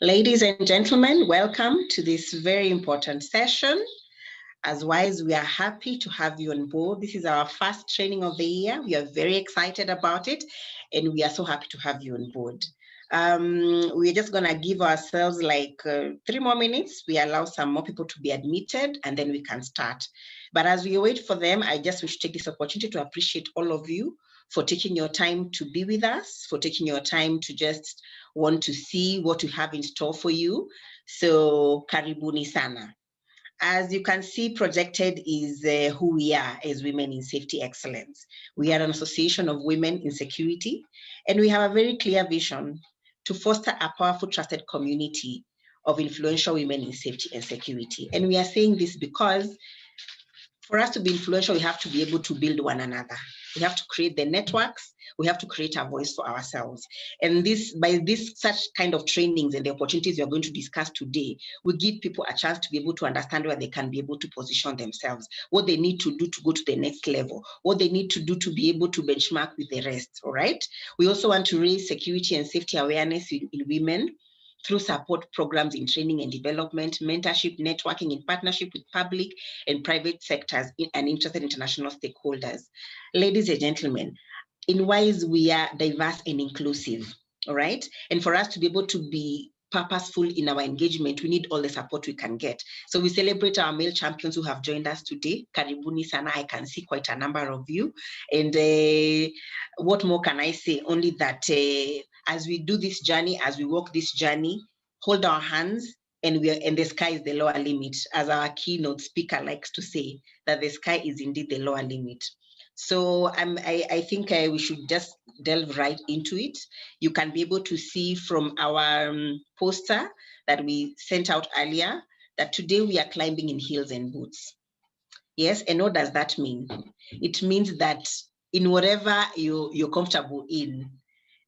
Ladies and gentlemen, welcome to this very important session. As WISE, we are happy to have you on board. This is our first training of the year. We are very excited about it, and we are so happy to have you on board. We're just going to give ourselves like 3 more minutes. We allow some more people to be admitted, and then we can start. But as we wait for them, I just wish to take this opportunity to appreciate all of you for taking your time to be with us, for taking your time to just want to see what we have in store for you. So, karibuni sana. As you can see, projected is who we are as women in safety excellence. We are an association of women in security, and we have a very clear vision to foster a powerful, trusted community of influential women in safety and security. And we are saying this because for us to be influential, we have to be able to build one another. We have to create the networks. We have to create a voice for ourselves. And by such kind of trainings and the opportunities we are going to discuss today, we give people a chance to be able to understand where they can be able to position themselves, what they need to do to go to the next level, what they need to do to be able to benchmark with the rest, all right? We also want to raise security and safety awareness in women through support programs in training and development, mentorship, networking in partnership with public and private sectors and interested international stakeholders. Ladies and gentlemen, in WISE, we are diverse and inclusive, all right? And for us to be able to be purposeful in our engagement, we need all the support we can get. So we celebrate our male champions who have joined us today. Karibuni sana, I can see quite a number of you. And what more can I say? Only that as we do this journey, as we walk this journey, hold our hands, and the sky is the lower limit, as our keynote speaker likes to say, that the sky is indeed the lower limit. So I think we should just delve right into it. You can be able to see from our poster that we sent out earlier that today we are climbing in heels and boots. Yes, and what does that mean? It means that in whatever you're comfortable in,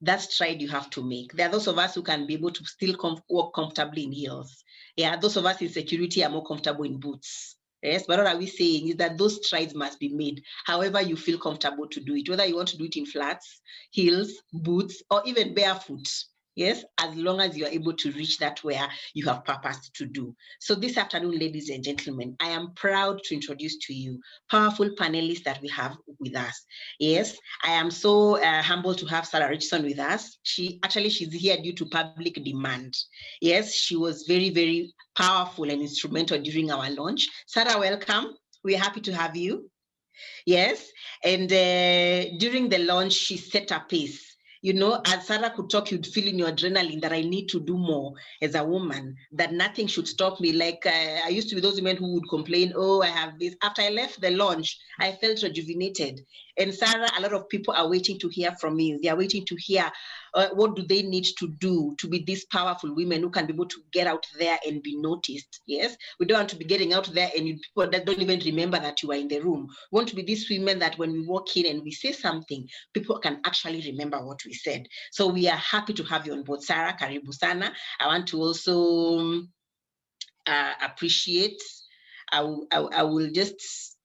that stride you have to make. There are those of us who can be able to still walk comfortably in heels. Yeah, those of us in security are more comfortable in boots. Yes, but what are we saying is that those strides must be made however you feel comfortable to do it, whether you want to do it in flats, heels, boots, or even barefoot. Yes, as long as you are able to reach that where you have purpose to do. So this afternoon, ladies and gentlemen, I am proud to introduce to you powerful panelists that we have with us. Yes, I am so humbled to have Sarah Richson with us. She's here due to public demand. Yes, she was very, very powerful and instrumental during our launch. Sarah, welcome. We're happy to have you. Yes, and during the launch, she set a pace. You know, as Sarah could talk, you'd feel in your adrenaline that I need to do more as a woman, that nothing should stop me. Like I used to be those women who would complain, oh, I have this. After I left the launch, I felt rejuvenated. And Sarah, a lot of people are waiting to hear from me. They are waiting to hear what do they need to do to be these powerful women who can be able to get out there and be noticed. Yes, we don't want to be getting out there and people that don't even remember that you are in the room. We want to be these women that when we walk in and we say something, people can actually remember what we said. So we are happy to have you on board. Sarah, karibu sana. I want to also appreciate, I will just,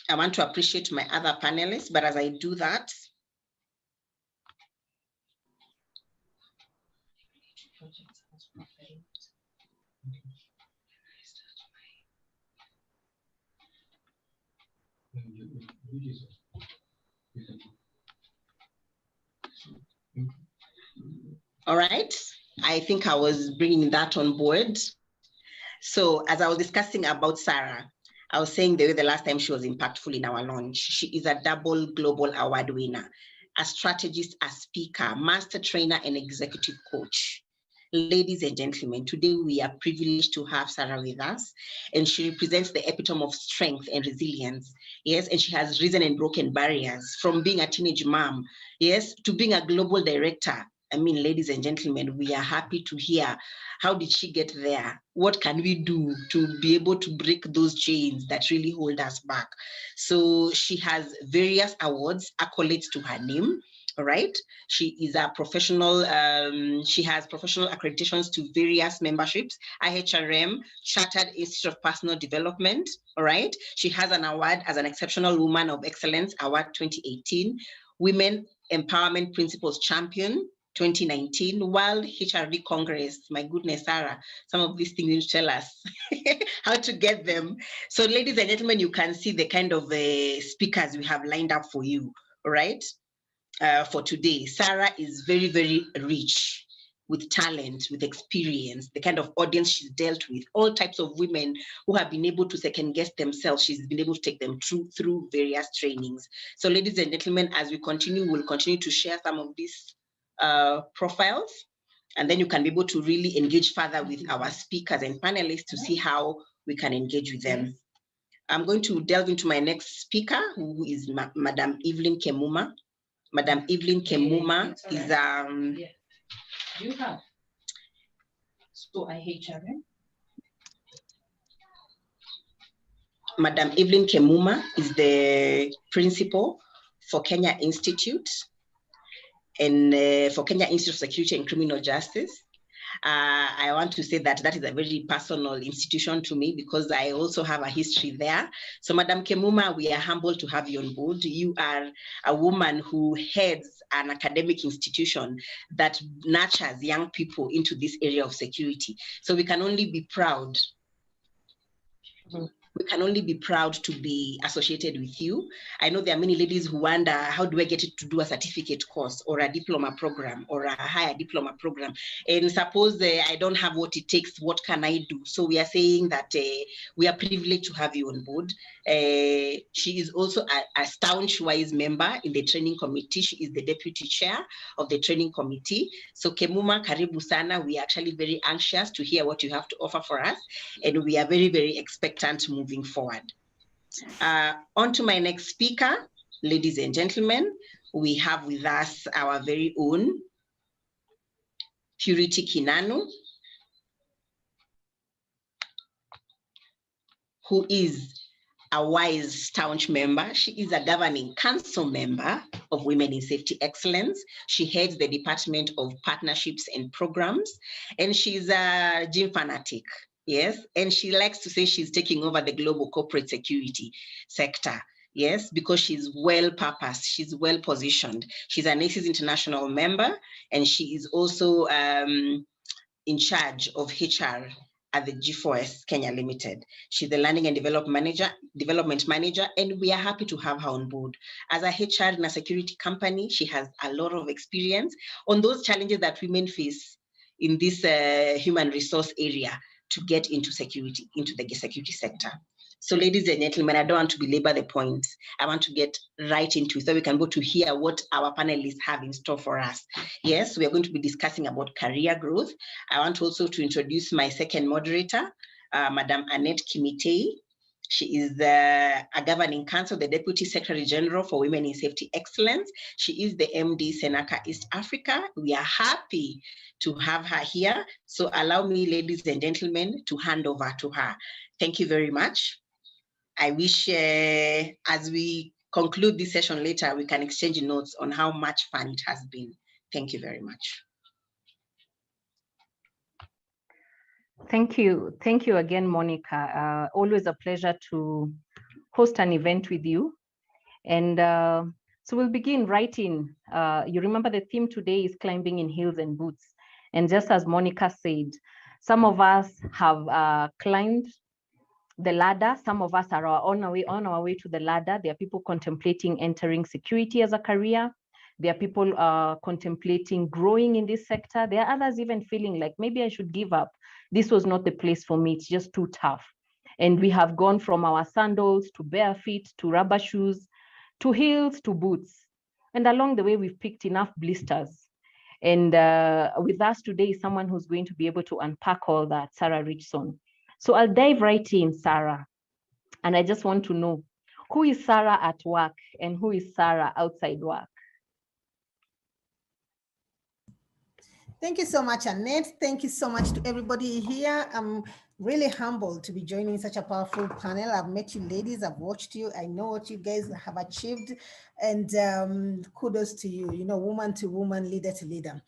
I want to appreciate my other panelists, but as I do that, all right, I think I was bringing that on board. So as I was discussing about Sarah, I was saying the last time she was impactful in our launch. She is a double global award winner, a strategist, a speaker, master trainer, and executive coach. Ladies and gentlemen, today we are privileged to have Sarah with us, and she represents the epitome of strength and resilience. Yes, and she has risen and broken barriers from being a teenage mom, yes, to being a global director. I mean, ladies and gentlemen, we are happy to hear how did she get there? What can we do to be able to break those chains that really hold us back? So she has various awards, accolades to her name. All right. She is a professional, she has professional accreditations to various memberships, IHRM, Chartered Institute of Personal Development. All right. She has an award as an Exceptional Woman of Excellence, Award 2018, Women Empowerment Principles Champion 2019, World HRD Congress. My goodness, Sarah, some of these things you tell us how to get them. So ladies and gentlemen, you can see the kind of speakers we have lined up for you, right? For today. Sarah is very, very rich with talent, with experience, the kind of audience she's dealt with, all types of women who have been able to second guess themselves. She's been able to take them through various trainings. So ladies and gentlemen, as we continue, we'll continue to share some of these profiles, and then you can be able to really engage further with our speakers and panelists to see how we can engage with them. I'm going to delve into my next speaker, who is Madam Evelyn Kemuma. Madam Evelyn Kemuma is You have. So I hate her. Madam Evelyn Kemuma is the principal for Kenya Institute and for Kenya Institute of Security and Criminal Justice. I want to say that that is a very personal institution to me because I also have a history there. So Madam Kemuma, we are humbled to have you on board. You are a woman who heads an academic institution that nurtures young people into this area of security. So we can only be proud. We can only be proud to be associated with you. I know there are many ladies who wonder, how do I get it to do a certificate course or a diploma program or a higher diploma program? And suppose I don't have what it takes, what can I do? So we are saying that we are privileged to have you on board. She is also a staunch wise member in the training committee. She is the deputy chair of the training committee. So Kemuma, karibu sana. We are actually very anxious to hear what you have to offer for us. And we are very, very expectant moving forward. On to my next speaker, ladies and gentlemen, we have with us our very own Purity Kinanu, who is a wise staunch member. She is a governing council member of Women in Safety Excellence. She heads the Department of Partnerships and Programs, and she's a gym fanatic. Yes, and she likes to say she's taking over the global corporate security sector. Yes, because she's well-purposed, she's well-positioned. She's an ACES International member, and she is also in charge of HR at the G4S Kenya Limited. She's the Learning and Development Manager, and we are happy to have her on board. As a HR in a security company, she has a lot of experience on those challenges that women face in this human resource area to get into security, into the security sector. So ladies and gentlemen, I don't want to belabor the point. I want to get right into it so we can go to hear what our panelists have in store for us. Yes, we are going to be discussing about career growth. I want also to introduce my second moderator, Madam Annette Kimitei. She is a governing council, the Deputy Secretary General for Women in Safety Excellence. She is the MD Senaca East Africa. We are happy to have her here. So allow me, ladies and gentlemen, to hand over to her. Thank you very much. I wish as we conclude this session later, we can exchange notes on how much fun it has been. Thank you very much. Thank you. Thank you again, Monica. Always a pleasure to host an event with you. And so we'll begin right in. You remember the theme today is climbing in heels and boots. And just as Monica said, some of us have climbed the ladder. Some of us are on our way to the ladder. There are people contemplating entering security as a career. There are people contemplating growing in this sector. There are others even feeling like maybe I should give up. This was not the place for me. It's just too tough. And we have gone from our sandals to bare feet, to rubber shoes, to heels, to boots. And along the way, we've picked enough blisters. And with us today is someone who's going to be able to unpack all that, Sarah Richson. So I'll dive right in, Sarah. And I just want to know, who is Sarah at work and who is Sarah outside work? Thank you so much, Annette. Thank you so much to everybody here. I'm really humbled to be joining such a powerful panel. I've met you ladies, I've watched you, I know what you guys have achieved, and kudos to you, you know, woman to woman, leader to leader.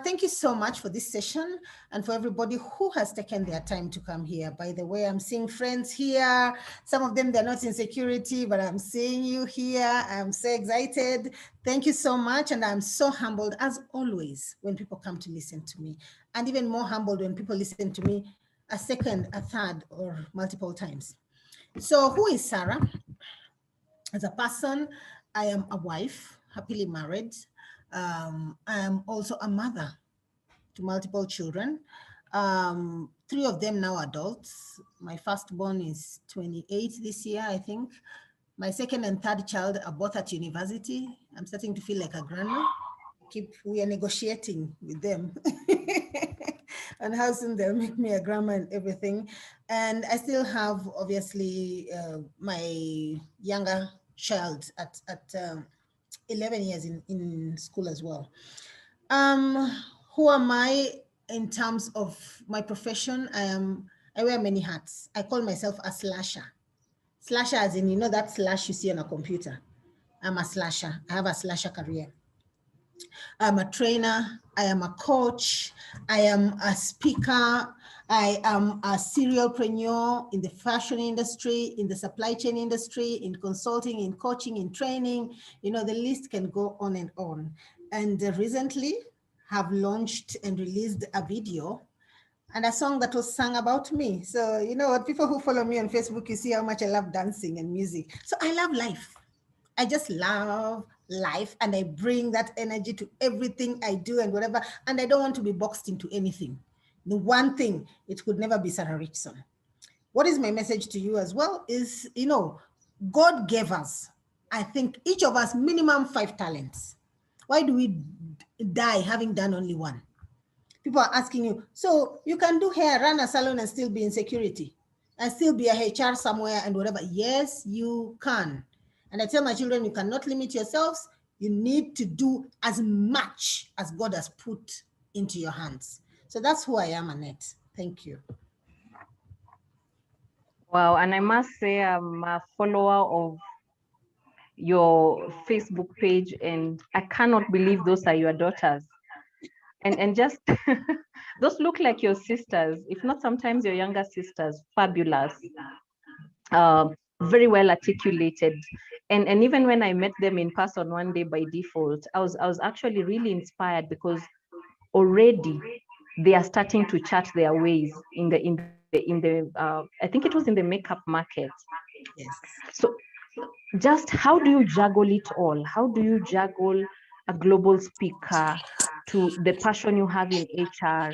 Thank you so much for this session and for everybody who has taken their time to come here. By the way, I'm seeing friends here. Some of them, they're not in security, but I'm seeing you here. I'm so excited. Thank you so much. And I'm so humbled, as always, when people come to listen to me. And even more humbled when people listen to me a second, a third, or multiple times. So who is Sarah? As a person, I am a wife, happily married. I am also a mother to multiple children. 3 of them now adults. My firstborn is 28 this year, I think. My second and third child are both at university. I'm starting to feel like a grandma. We are negotiating with them and how soon they'll make me a grandma and everything. And I still have, obviously, my younger child at 11 years in school as well. Who am I in terms of my profession? I wear many hats. I call myself a slasher. Slasher as in, you know, that slash you see on a computer. I'm a slasher. I have a slasher career. I'm a trainer, I am a coach, I am a speaker, I am a serialpreneur in the fashion industry, in the supply chain industry, in consulting, in coaching, in training. You know, the list can go on and on. And recently have launched and released a video and a song that was sung about me. So, you know what, people who follow me on Facebook, you see how much I love dancing and music. So I love life. I just love life and I bring that energy to everything I do and whatever. And I don't want to be boxed into anything. The one thing, it could never be Sarah Richson. What is my message to you as well is, you know, God gave us, I think each of us minimum 5 talents. Why do we die having done only one? People are asking you, so you can do hair, run a salon and still be in security and still be a HR somewhere and whatever. Yes, you can. And I tell my children, you cannot limit yourselves. You need to do as much as God has put into your hands. So that's who I am, Annette. Thank you. Wow, and I must say I'm a follower of your Facebook page, and I cannot believe those are your daughters. And just those look like your sisters, if not sometimes your younger sisters. Fabulous. Very well articulated. And even when I met them in person one day by default, I was actually really inspired because already they are starting to chart their ways in the I think it was in the makeup market. Yes. So just how do you juggle it all? How do you juggle a global speaker to the passion you have in HR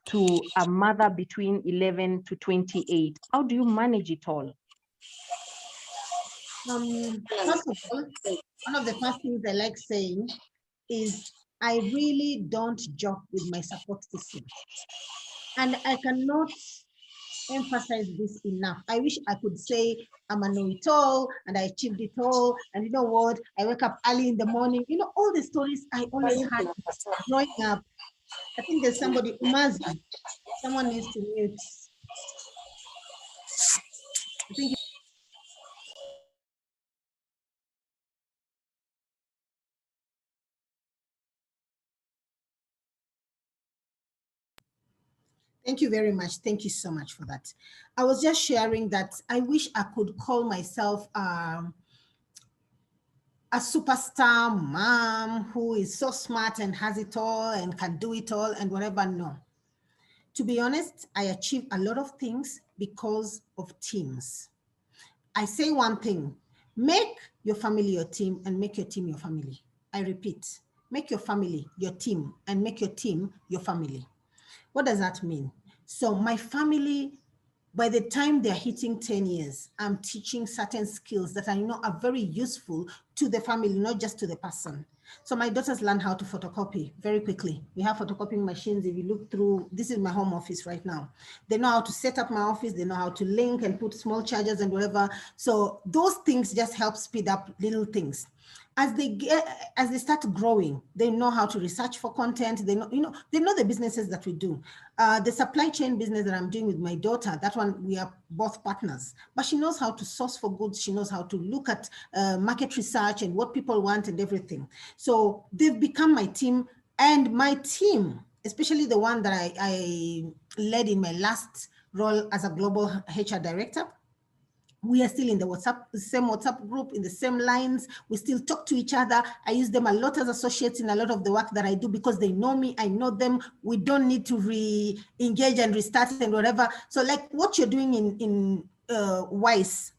to a mother between 11 to 28? How do you manage it all? First of all, one of the first things I like saying is I really don't joke with my support system. And I cannot emphasize this enough. I wish I could say I'm a know-it-all and I achieved it all. And you know what? I wake up early in the morning. You know, all the stories I always had growing up. I think there's somebody, Umazi. Someone needs to mute. I think. Thank you very much. Thank you so much for that. I was just sharing that I wish I could call myself a superstar mom who is so smart and has it all and can do it all and whatever. No. To be honest, I achieve a lot of things because of teams. I say one thing, make your family your team and make your team your family. I repeat, make your family your team and make your team your family. What does that mean? So my family, by the time they're hitting 10 years, I'm teaching certain skills that I know are very useful to the family, not just to the person. So my daughters learn how to photocopy very quickly. We have photocopying machines. If you look through, this is my home office right now. They know how to set up my office. They know how to link and put small chargers and whatever. So those things just help speed up little things. as they start growing, they know how to research for content. They know, they know the businesses that we do. The supply chain business that I'm doing with my daughter, that one, we are both partners, but she knows how to source for goods. She knows how to look at market research and what people want and everything. So they've become my team, and my team, especially the one that I led in my last role as a global HR director. We are still in the same WhatsApp group, in the same lines. We still talk to each other. I use them a lot as associates in a lot of the work that I do because they know me, I know them. We don't need to re-engage and restart and whatever. So like what you're doing in WISE,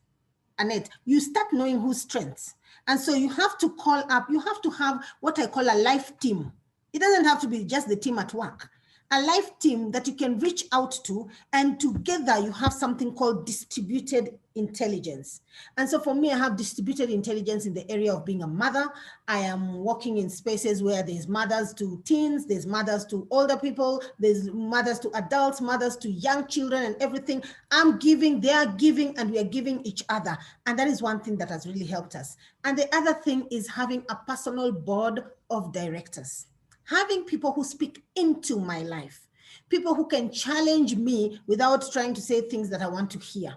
Annette, you start knowing whose strengths. And so you have to call up, you have to have what I call a life team. It doesn't have to be just the team at work. A life team that you can reach out to, and together you have something called distributed intelligence. And so for me, I have distributed intelligence in the area of being a mother. I am working in spaces where there's mothers to teens, there's mothers to older people, there's mothers to adults, mothers to young children and everything. I'm giving, they are giving, and we are giving each other. And that is one thing that has really helped us. And the other thing is having a personal board of directors. Having people who speak into my life, people who can challenge me without trying to say things that I want to hear.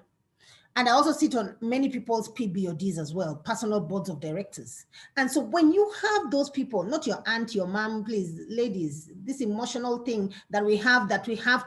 And I also sit on many people's PBODs as well, personal boards of directors. And so when you have those people, not your aunt, your mom, please, ladies, this emotional thing that we have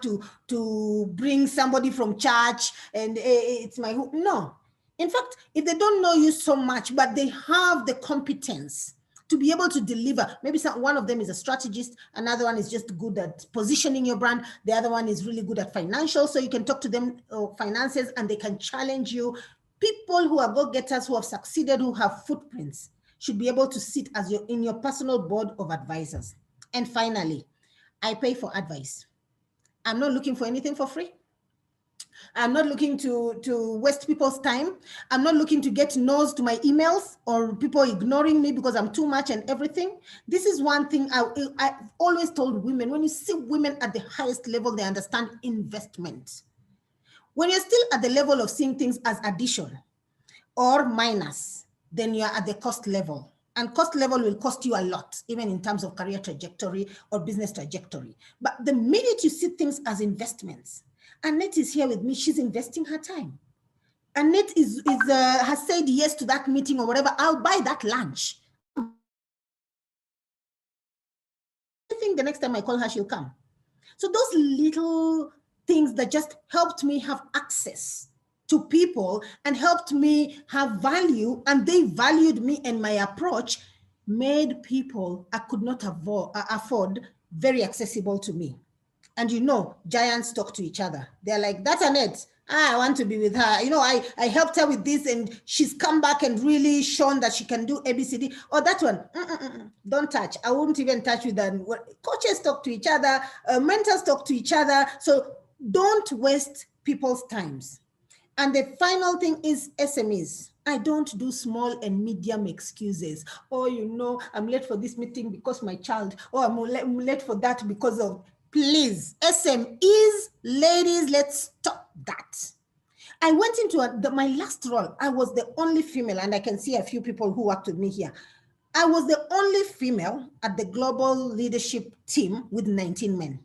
to bring somebody from church and it's my, no. In fact, if they don't know you so much, but they have the competence to be able to deliver. Maybe one of them is a strategist, another one is just good at positioning your brand, the other one is really good at financial, so you can talk to them finances and they can challenge you. People who are go-getters, who have succeeded, who have footprints, should be able to sit as in your personal board of advisors. And finally, I pay for advice. I'm not looking for anything for free. I'm not looking to waste people's time. I'm not looking to get no's to my emails or people ignoring me because I'm too much and everything. This is one thing I've always told women. When you see women at the highest level, they understand investment. When you're still at the level of seeing things as addition or minus, then you're at the cost level. And cost level will cost you a lot, even in terms of career trajectory or business trajectory. But the minute you see things as investments, Annette is here with me, she's investing her time. Annette has said yes to that meeting or whatever, I'll buy that lunch. I think the next time I call her, she'll come. So those little things that just helped me have access to people and helped me have value, and they valued me and my approach, made people I could not afford very accessible to me. And giants talk to each other. They're like, that's Annette. I want to be with her. I helped her with this and she's come back and really shown that she can do ABCD. Or that one, don't touch. I won't even touch with them. Coaches talk to each other, mentors talk to each other. So don't waste people's times. And the final thing is SMEs. I don't do small and medium excuses. Oh, I'm late for this meeting because my child, or I'm late for that because of, please, SMEs, ladies, let's stop that. I went into my last role. I was the only female, and I can see a few people who worked with me here. I was the only female at the global leadership team with 19 men.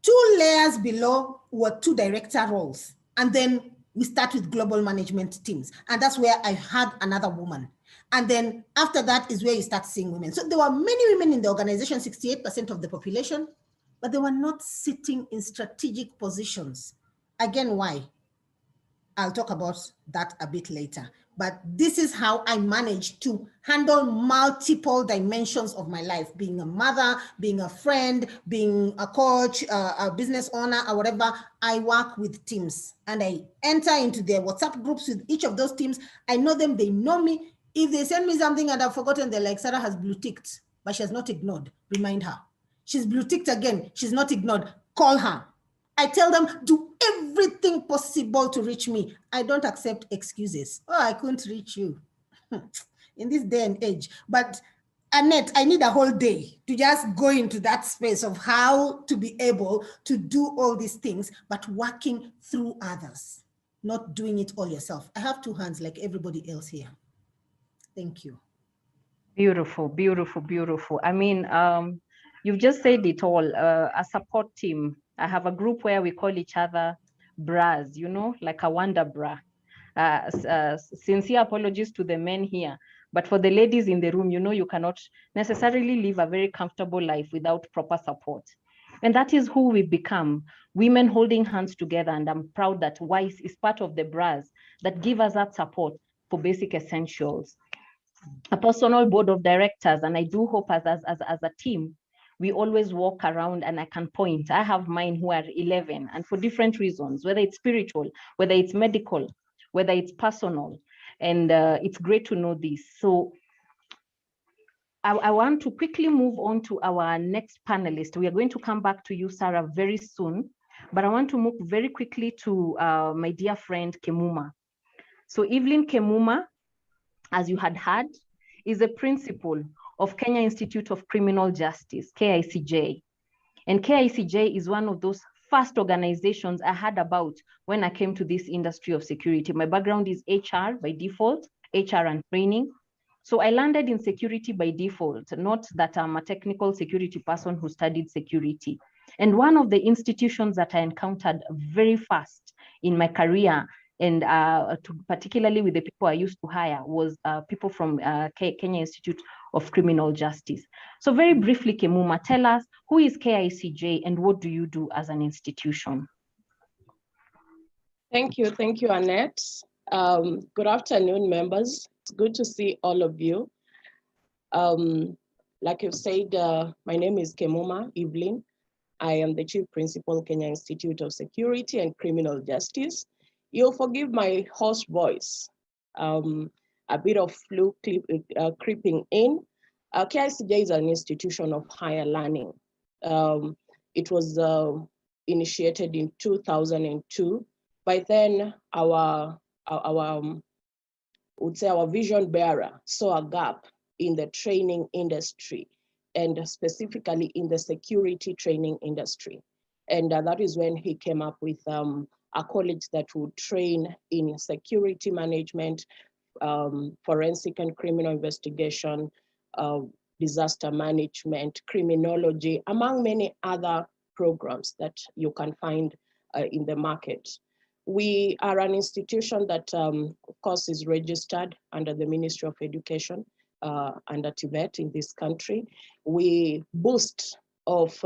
2 layers below were 2 director roles. And then we start with global management teams. And that's where I had another woman. And then after that is where you start seeing women. So there were many women in the organization, 68% of the population, but they were not sitting in strategic positions. Again, why? I'll talk about that a bit later. But this is how I managed to handle multiple dimensions of my life, being a mother, being a friend, being a coach, a business owner, or whatever. I work with teams and I enter into their WhatsApp groups with each of those teams. I know them, they know me. If they send me something and I've forgotten, they're like, Sarah has blue ticked, but she has not ignored. Remind her. She's blue ticked again. She's not ignored. Call her. I tell them, do everything possible to reach me. I don't accept excuses. Oh, I couldn't reach you in this day and age. But Annette, I need a whole day to just go into that space of how to be able to do all these things, but working through others, not doing it all yourself. I have 2 hands like everybody else here. Thank you. Beautiful, beautiful, beautiful. I mean, you've just said it all. A support team. I have a group where we call each other bras, you know, like a wonder bra. Sincere apologies to the men here, but for the ladies in the room, you know, you cannot necessarily live a very comfortable life without proper support. And that is who we become, women holding hands together. And I'm proud that WISE is part of the bras that give us that support for basic essentials. A personal board of directors, and I do hope as a team, we always walk around and I can point. I have mine who are 11, and for different reasons, whether it's spiritual, whether it's medical, whether it's personal. And it's great to know this. So I want to quickly move on to our next panelist. We are going to come back to you, Sarah, very soon. But I want to move very quickly to my dear friend, Kemuma. So Evelyn Kemuma, as you had heard, is a principal of Kenya Institute of Criminal Justice, KICJ. And KICJ is one of those first organizations I heard about when I came to this industry of security. My background is HR by default, HR and training. So I landed in security by default, not that I'm a technical security person who studied security. And one of the institutions that I encountered very fast in my career, and particularly with the people I used to hire, was people from Kenya Institute of Criminal Justice. So very briefly, Kemuma, tell us, who is KICJ and what do you do as an institution? Thank you, Annette. Good afternoon, members. It's good to see all of you. Like you've said, my name is Kemuma Evelyn. I am the Chief Principal, Kenya Institute of Security and Criminal Justice. You'll forgive my hoarse voice, a bit of flu creeping in. KICJ is an institution of higher learning. It was initiated in 2002. By then, our vision bearer saw a gap in the training industry, and specifically in the security training industry. And that is when he came up with a college that would train in security management, forensic and criminal investigation, disaster management, criminology, among many other programs that you can find in the market. We are an institution that, of course, is registered under the Ministry of Education, under TVET in this country. We boast of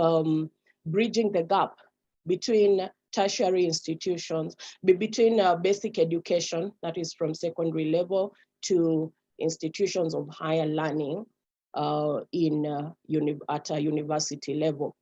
bridging the gap between tertiary institutions, between basic education, that is from secondary level, to institutions of higher learning at a university level.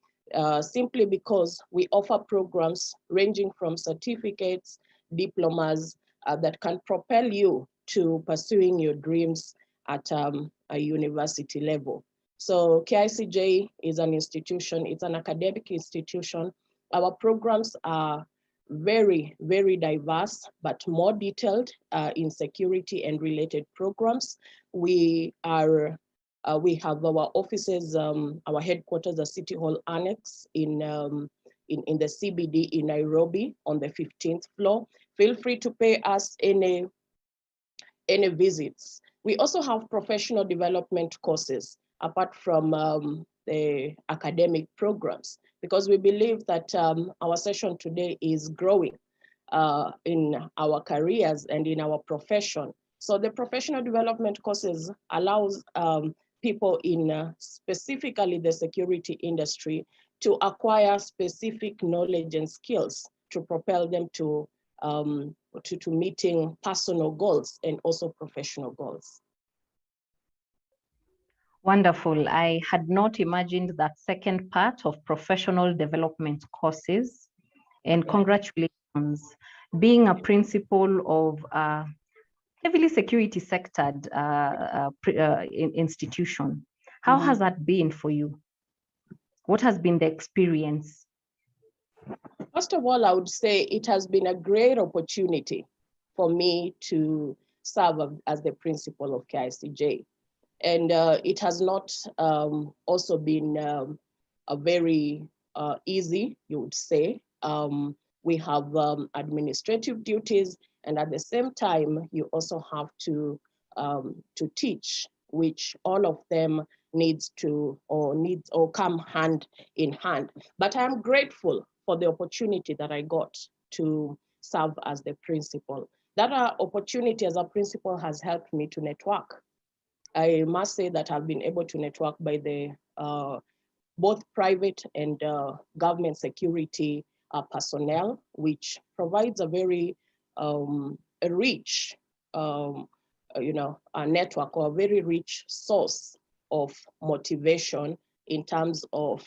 Simply because we offer programs ranging from certificates, diplomas that can propel you to pursuing your dreams at a university level. So KICJ is an institution, it's an academic institution. Our programs are very, very diverse, but more detailed in security and related programs. We have our offices, our headquarters, the City Hall Annex in the CBD in Nairobi on the 15th floor. Feel free to pay us any visits. We also have professional development courses apart from the academic programs, because we believe that our session today is growing in our careers and in our profession. So the professional development courses allows people in specifically the security industry to acquire specific knowledge and skills to propel them to meeting personal goals and also professional goals. Wonderful. I had not imagined that second part of professional development courses, and congratulations. Being a principal of a heavily security sectored institution, how has that been for you? What has been the experience? First of all, I would say it has been a great opportunity for me to serve as the principal of KICJ. And it has not also been a very easy, you would say. We have administrative duties, and at the same time, you also have to teach which all of them needs or come hand in hand. But I'm grateful for the opportunity that I got to serve as the principal. That opportunity as a principal has helped me to network. I must say that I've been able to network by the both private and government security personnel, which provides a very rich, a network or a very rich source of motivation in terms of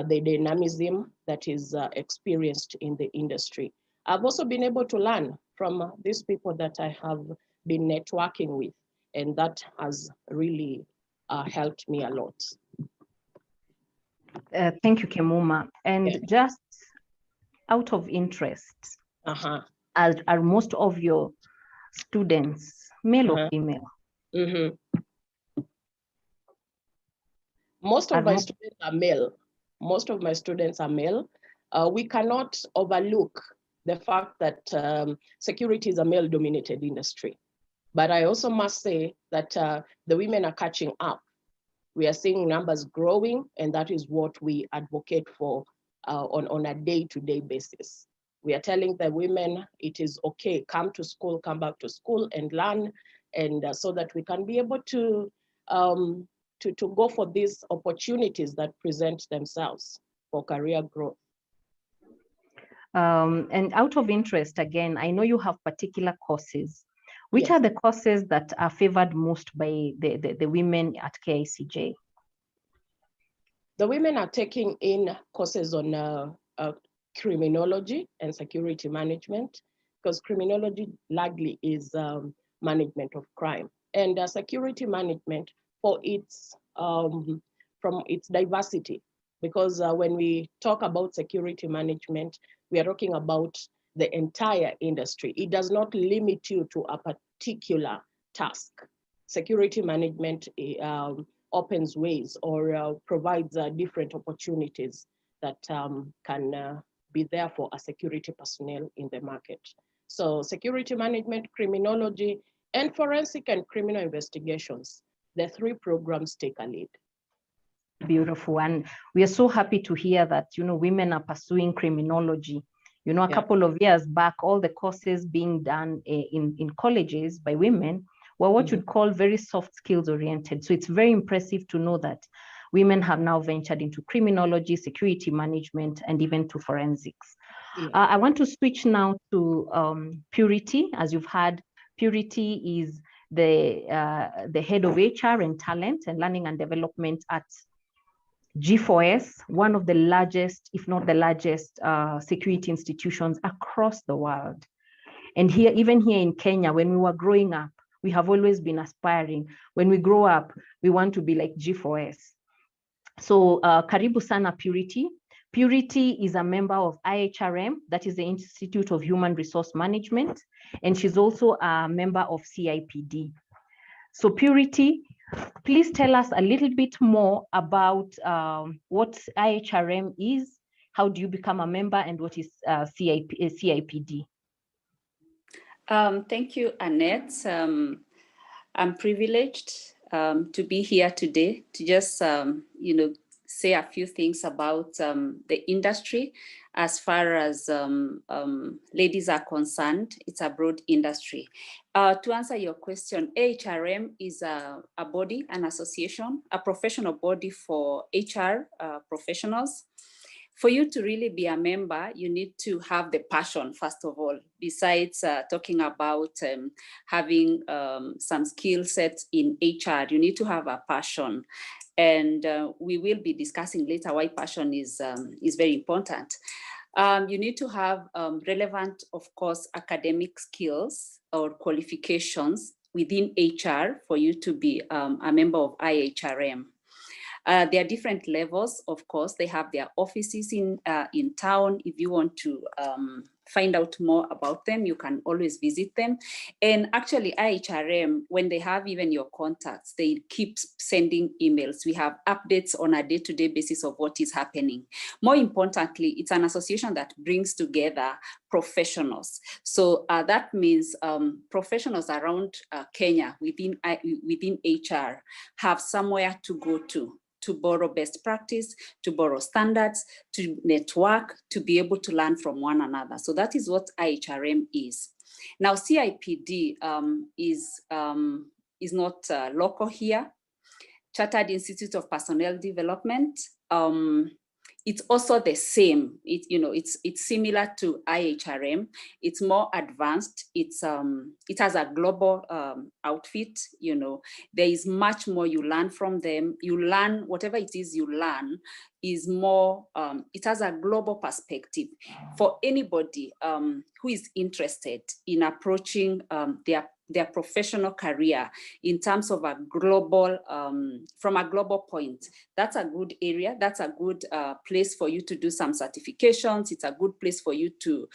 the dynamism that is experienced in the industry. I've also been able to learn from these people that I have been networking with, and that has really helped me a lot. Thank you, Kemuma. And Yeah. just out of interest, are most of your students male or female? Most of my students are male. Most of my students are male. We cannot overlook the fact that security is a male-dominated industry. But I also must say that the women are catching up. We are seeing numbers growing, and that is what we advocate for on a day-to-day basis. We are telling the women it is okay, come to school, come back to school and learn, and so that we can be able to go for these opportunities that present themselves for career growth. And out of interest, again, I know you have particular courses. Which are the courses that are favored most by the women at KICJ? The women are taking in courses on criminology and security management, because criminology largely is management of crime, and security management for its from its diversity. Because when we talk about security management, we are talking about the entire industry. It does not limit you to a particular task. Security management opens ways or provides different opportunities that can be there for a security personnel in the market. So security management, criminology, and forensic and criminal investigations, the three programs take a lead. Beautiful. And we are so happy to hear that, women are pursuing criminology. A couple of years back, all the courses being done in colleges by women were what you'd call very soft skills oriented. So it's very impressive to know that women have now ventured into criminology, security management, and even to forensics. I want to switch now to Purity. As you've heard, Purity is the head of HR and talent and learning and development at G4S, one of the largest, if not the largest, security institutions across the world. And even here in Kenya, when we were growing up, we have always been aspiring. When we grow up, we want to be like G4S. So karibu sana Purity. Purity is a member of IHRM, that is the Institute of Human Resource Management, and she's also a member of CIPD. So Purity, please tell us a little bit more about what IHRM is, how do you become a member, and what is CIPD? Thank you, Annette. I'm privileged to be here today to just, say a few things about the industry. As far as ladies are concerned, it's a broad industry. To answer your question, AHRM is a body, an association, a professional body for HR professionals. For you to really be a member, you need to have the passion, first of all, besides talking about having some skill sets in HR, you need to have a passion. And we will be discussing later why passion is very important. You need to have relevant, of course, academic skills or qualifications within HR for you to be a member of IHRM. There are different levels, of course. They have their offices in town. If you want to find out more about them, you can always visit them. And actually IHRM, when they have even your contacts, they keep sending emails. We have updates on a day-to-day basis of what is happening. More importantly, it's an association that brings together professionals. So that means professionals around Kenya within HR have somewhere to go to borrow best practice, to borrow standards, to network, to be able to learn from one another. So that is what IHRM is. Now CIPD is not local here. Chartered Institute of Personnel Development. It's also the same. It's similar to IHRM. It's more advanced. It has a global outfit. There is much more you learn from them. You learn whatever it is you learn is more. It has a global perspective for anybody who is interested in approaching their professional career in terms of a global, from a global point. That's a good area. That's a good place for you to do some certifications. It's a good place for you to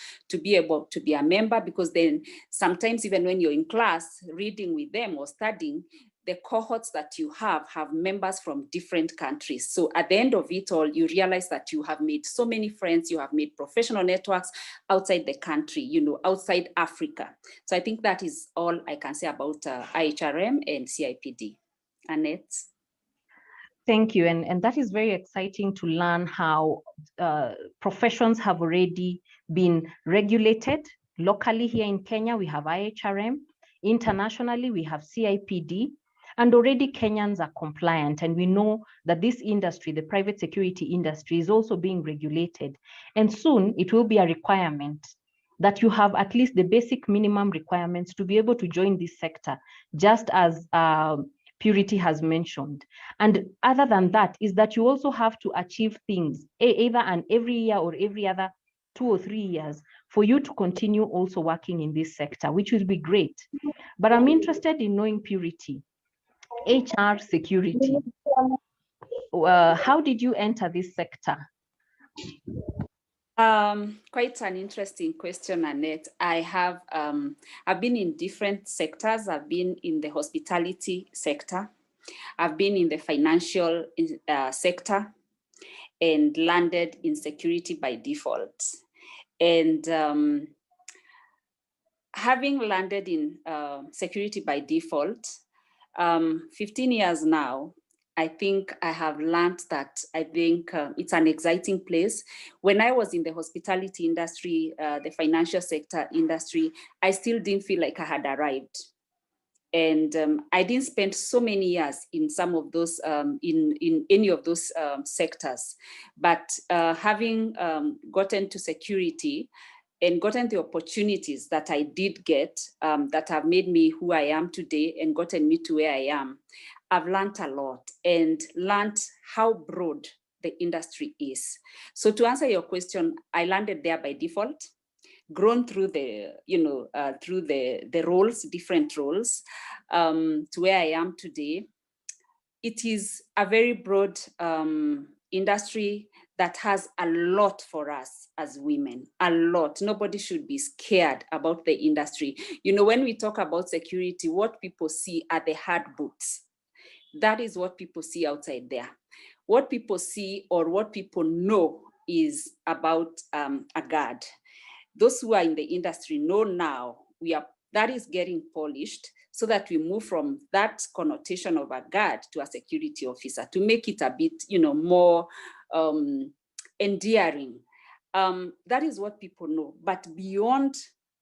be able to be a member, because then sometimes even when you're in class reading with them or studying, the cohorts that you have members from different countries. So at the end of it all, you realize that you have made so many friends, you have made professional networks outside the country, outside Africa. So I think that is all I can say about IHRM and CIPD. Annette? Thank you. And that is very exciting to learn how professions have already been regulated. Locally here in Kenya, we have IHRM. Internationally, we have CIPD. And already Kenyans are compliant, and we know that this industry, the private security industry, is also being regulated. And soon it will be a requirement that you have at least the basic minimum requirements to be able to join this sector, just as Purity has mentioned. And other than that is that you also have to achieve things, either an every year or every other 2 or 3 years, for you to continue also working in this sector, which will be great. But I'm interested in knowing, Purity, HR security. How did you enter this sector? Quite an interesting question, Annette. I've been in different sectors. I've been in the hospitality sector. I've been in the financial sector, and landed in security by default. And having landed in security by default, 15 years now, I think I have learned that it's an exciting place. When I was in the hospitality industry, the financial sector industry, I still didn't feel like I had arrived. And I didn't spend so many years in some of those, in any of those sectors. But having gotten to security, and gotten the opportunities that I did get, that have made me who I am today and gotten me to where I am, I've learned a lot and learned how broad the industry is. So to answer your question, I landed there by default, grown through the, through the roles, different roles, to where I am today. It is a very broad industry that has a lot for us as women, a lot. Nobody should be scared about the industry. When we talk about security, what people see are the hard boots. That is what people see outside there. What people see or what people know is about a guard. Those who are in the industry know now that is getting polished, so that we move from that connotation of a guard to a security officer, to make it a bit, more endearing. That is what people know. But beyond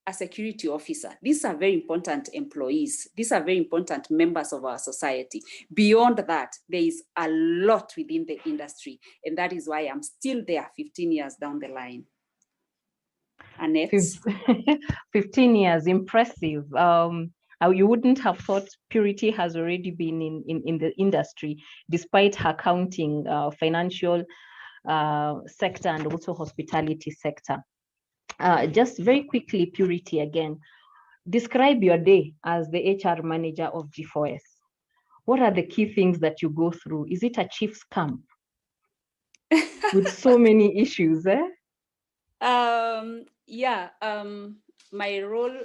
a security officer, these are very important employees. These are very important members of our society. Beyond that, there is a lot within the industry. And that is why I'm still there 15 years down the line. Annette? 15 years, impressive. You wouldn't have thought Purity has already been in the industry, despite her counting financial sector and also hospitality sector. Just very quickly, Purity, again, describe your day as the HR manager of G4S. What are the key things that you go through? Is it a chief's camp with so many issues? Yeah, my role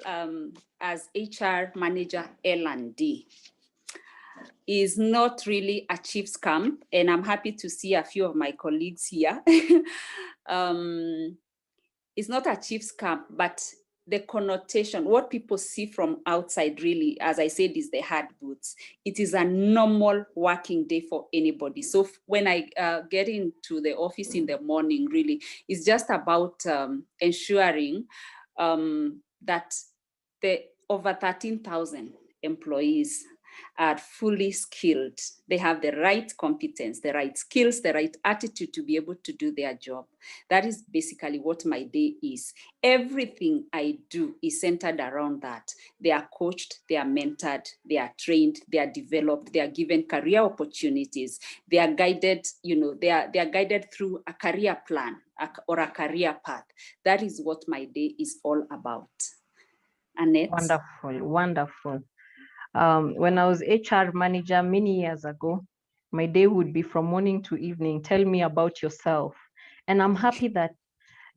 as HR manager L&D is not really a chief's camp, and I'm happy to see a few of my colleagues here. It's not a chief's camp, but the connotation, what people see from outside really, as I said, is the hard boots. It is a normal working day for anybody. So when I get into the office in the morning, really, it's just about ensuring that the over 13,000 employees are fully skilled. They have the right competence, the right skills, the right attitude to be able to do their job. That is basically what my day is. Everything I do is centered around that. They are coached, they are mentored, they are trained, they are developed, they are given career opportunities, they are guided, they are guided through a career plan or a career path. That is what my day is all about. Annette? Wonderful, wonderful. When I was HR manager many years ago, my day would be from morning to evening, tell me about yourself. And I'm happy that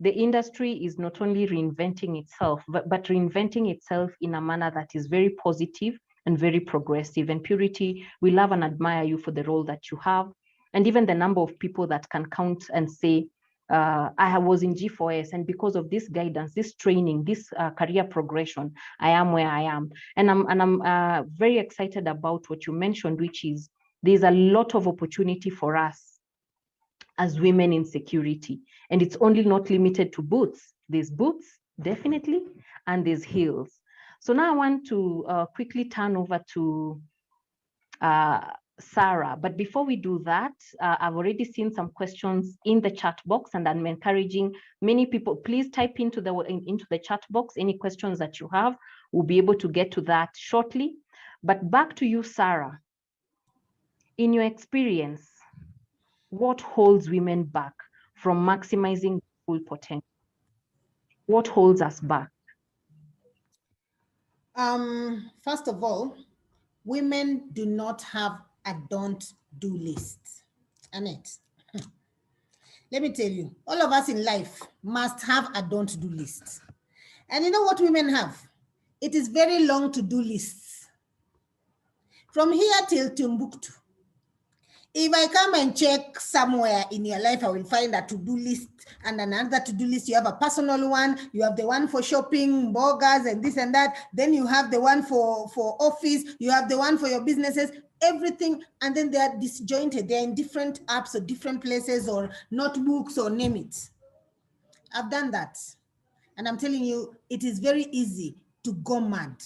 the industry is not only reinventing itself, but reinventing itself in a manner that is very positive and very progressive. And Purity, we love and admire you for the role that you have, and even the number of people that can count and say, I was in G4S, and because of this guidance, this training, this career progression, I am where I am. And I'm very excited about what you mentioned, which is there's a lot of opportunity for us as women in security. And it's only not limited to boots. There's boots, definitely, and there's heels. So now I want to quickly turn over to Sarah. But before we do that, I've already seen some questions in the chat box, and I'm encouraging many people, please type into the chat box any questions that you have. We'll be able to get to that shortly. But back to you, Sarah. In your experience, what holds women back from maximizing full potential? What holds us back? First of all, women do not have a don't do list. Annette, let me tell you, all of us in life must have a don't do list. And you know what women have? It is very long to-do lists. From here till Timbuktu. If I come and check somewhere in your life, I will find a to-do list and another to-do list. You have a personal one, you have the one for shopping, burgers and this and that. Then you have the one for office, you have the one for your businesses, everything. And then they are disjointed. They're in different apps or different places or notebooks or name it. I've done that. And I'm telling you, it is very easy to go mad.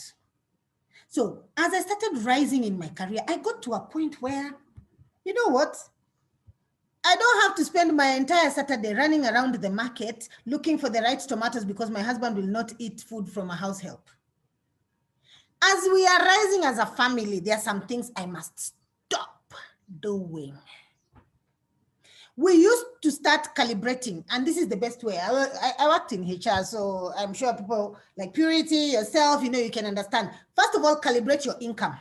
So as I started rising in my career, I got to a point where, you know what? I don't have to spend my entire Saturday running around the market looking for the right tomatoes because my husband will not eat food from a house help. As we are rising as a family, there are some things I must stop doing. We used to start calibrating, and this is the best way. I worked in HR, so I'm sure people like Purity, yourself, you can understand. First of all, calibrate your income.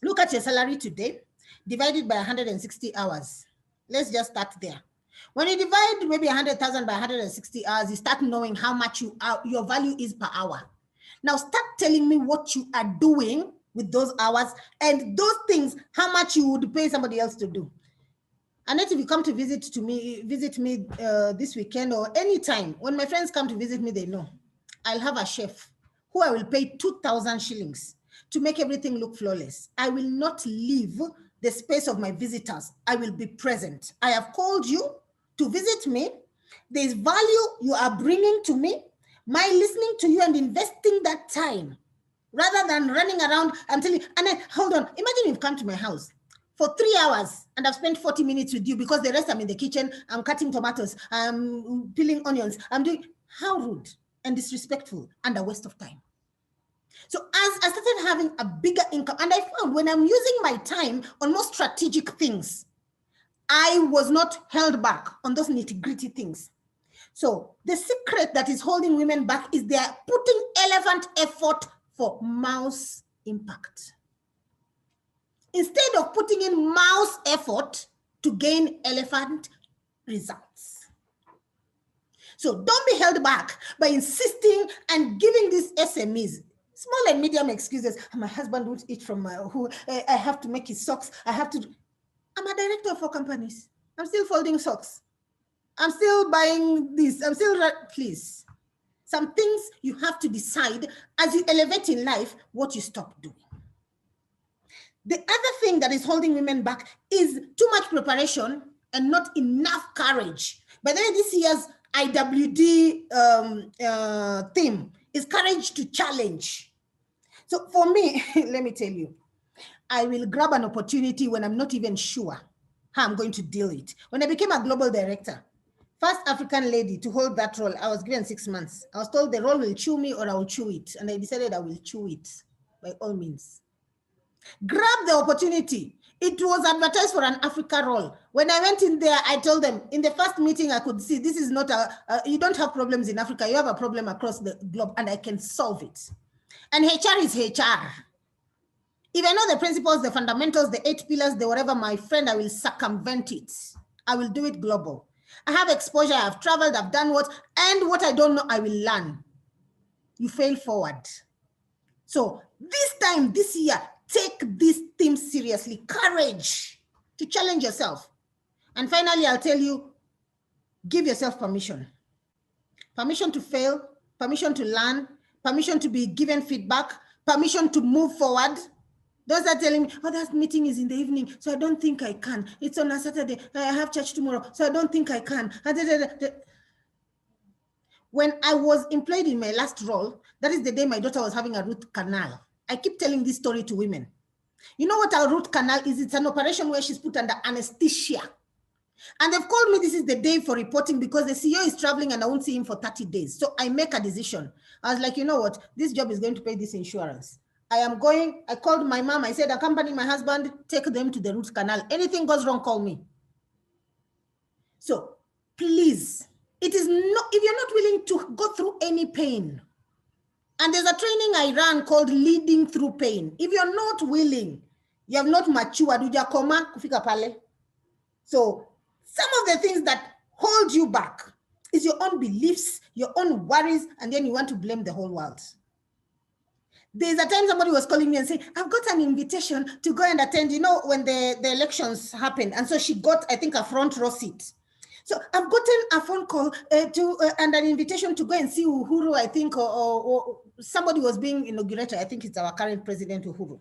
Look at your salary today, divided by 160 hours. Let's just start there. When you divide maybe 100,000 by 160 hours, you start knowing how much your value is per hour. Now start telling me what you are doing with those hours and those things, how much you would pay somebody else to do. And if you come to visit me this weekend or anytime, when my friends come to visit me, they know I'll have a chef who I will pay 2,000 shillings to make everything look flawless. I will not leave the space of my visitors. I will be present. I have called you to visit me. There's value you are bringing to me. My listening to you and investing that time rather than running around and telling you, and then, hold on, imagine you've come to my house for 3 hours and I've spent 40 minutes with you because the rest I'm in the kitchen, I'm cutting tomatoes, I'm peeling onions, I'm doing, how rude and disrespectful and a waste of time. So as I started having a bigger income, and I found when I'm using my time on more strategic things, I was not held back on those nitty-gritty things. So the secret that is holding women back is they are putting elephant effort for mouse impact, instead of putting in mouse effort to gain elephant results. So don't be held back by insisting and giving these SMEs small and medium excuses. My husband won't eat from I have to make his socks. I'm a director of 4 companies. I'm still folding socks. I'm still buying this. Please. Some things you have to decide as you elevate in life what you stop doing. The other thing that is holding women back is too much preparation and not enough courage. By the way, this year's IWD theme is courage to challenge. So for me, let me tell you, I will grab an opportunity when I'm not even sure how I'm going to deal it. When I became a global director, first African lady to hold that role, I was given 6 months. I was told the role will chew me or I will chew it. And I decided I will chew it by all means. Grab the opportunity. It was advertised for an Africa role. When I went in there, I told them in the first meeting, I could see this is not you don't have problems in Africa. You have a problem across the globe and I can solve it. And HR is HR. If I know the principles, the fundamentals, the 8 pillars, the whatever, my friend, I will circumvent it. I will do it global. I have exposure, I've traveled, I've done and what I don't know, I will learn. You fail forward. So this time, this year, take this theme seriously. Courage to challenge yourself. And finally, I'll tell you, give yourself permission. Permission to fail, permission to learn, permission to be given feedback, permission to move forward. Those are telling me, oh, that meeting is in the evening, so I don't think I can. It's on a Saturday, I have church tomorrow, so I don't think I can. When I was employed in my last role, that is the day my daughter was having a root canal. I keep telling this story to women. You know what a root canal is? It's an operation where she's put under anesthesia. And they've called me, this is the day for reporting because the CEO is traveling and I won't see him for 30 days. So I make a decision. I was like, you know what? This job is going to pay this insurance. I called my mom. I said, accompany my husband, take them to the root canal. Anything goes wrong, call me. So please, it is not, if you're not willing to go through any pain, and there's a training I ran called Leading Through Pain. If you're not willing, you have not matured, hujakoma kufika pale. So some of the things that hold you back is your own beliefs, your own worries, and then you want to blame the whole world. There's a time somebody was calling me and saying, I've got an invitation to go and attend, you know, when the elections happened. And so she got, I think, a front row seat. So I've gotten a phone call and an invitation to go and see Uhuru, I think, or somebody was being inaugurated. I think it's our current president, Uhuru.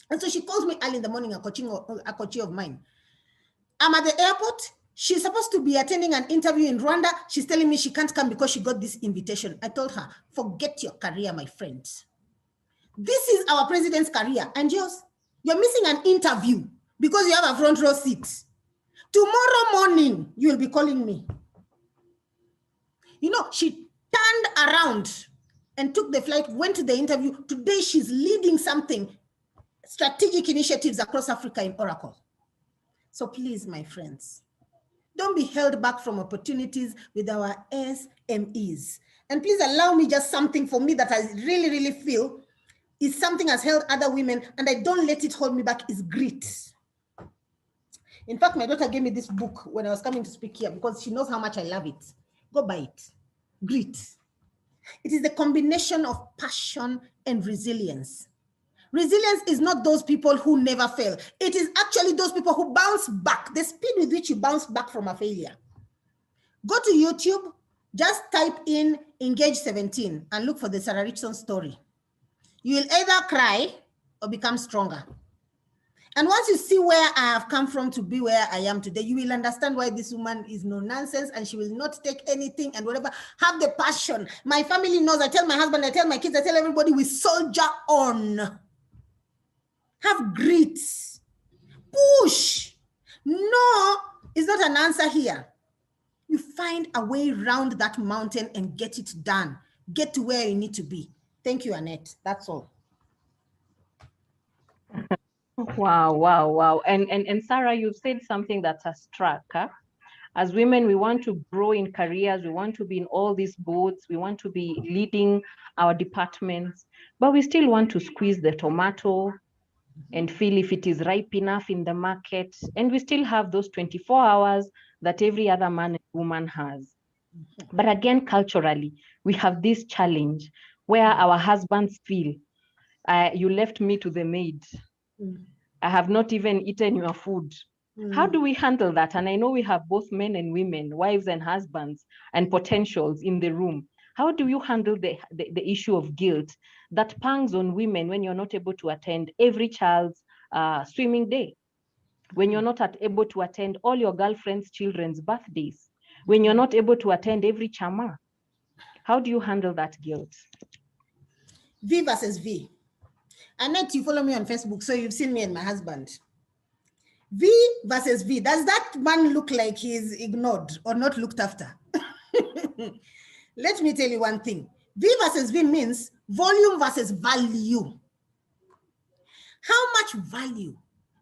And so she calls me early in the morning, a coachee of mine. I'm at the airport. She's supposed to be attending an interview in Rwanda. She's telling me she can't come because she got this invitation. I told her, forget your career, my friend. This is our president's career. And yours, you're missing an interview because you have a front row seat. Tomorrow morning, you'll be calling me. You know, she turned around and took the flight, went to the interview. Today, she's leading something, strategic initiatives across Africa in Oracle. So please, my friends, don't be held back from opportunities with our SMEs. And please allow me just something for me that I really, really feel is something has held other women, and I don't let it hold me back, is grit. In fact, my daughter gave me this book when I was coming to speak here because she knows how much I love it. Go buy it. Grit. It is the combination of passion and resilience. Resilience is not those people who never fail. It is actually those people who bounce back, the speed with which you bounce back from a failure. Go to YouTube, just type in Engage 17 and look for the Sarah Richson story. You will either cry or become stronger. And once you see where I have come from to be where I am today, you will understand why this woman is no nonsense and she will not take anything and whatever. Have the passion. My family knows. I tell my husband, I tell my kids, I tell everybody, we soldier on. Have grit. Push. No, it's not an answer here. You find a way around that mountain and get it done. Get to where you need to be. Thank you, Annette. That's all. Wow, wow, wow. And Sarah, you've said something that has struck. Huh? As women, we want to grow in careers. We want to be in all these boards. We want to be leading our departments, but we still want to squeeze the tomato and feel if it is ripe enough in the market. And we still have those 24 hours that every other man and woman has. But again, culturally, we have this challenge where our husbands feel, you left me to the maid. I have not even eaten your food. How do we handle that? And I know we have both men and women, wives and husbands, and potentials in the room. How do you handle the issue of guilt that pangs on women when you're not able to attend every child's swimming day? When you're not able to attend all your girlfriend's children's birthdays? When you're not able to attend every chama? How do you handle that guilt? V versus V. Annette, you follow me on Facebook, so you've seen me and my husband. V versus V. Does that man look like he's ignored or not looked after? Let me tell you one thing. V versus V means volume versus value. How much value?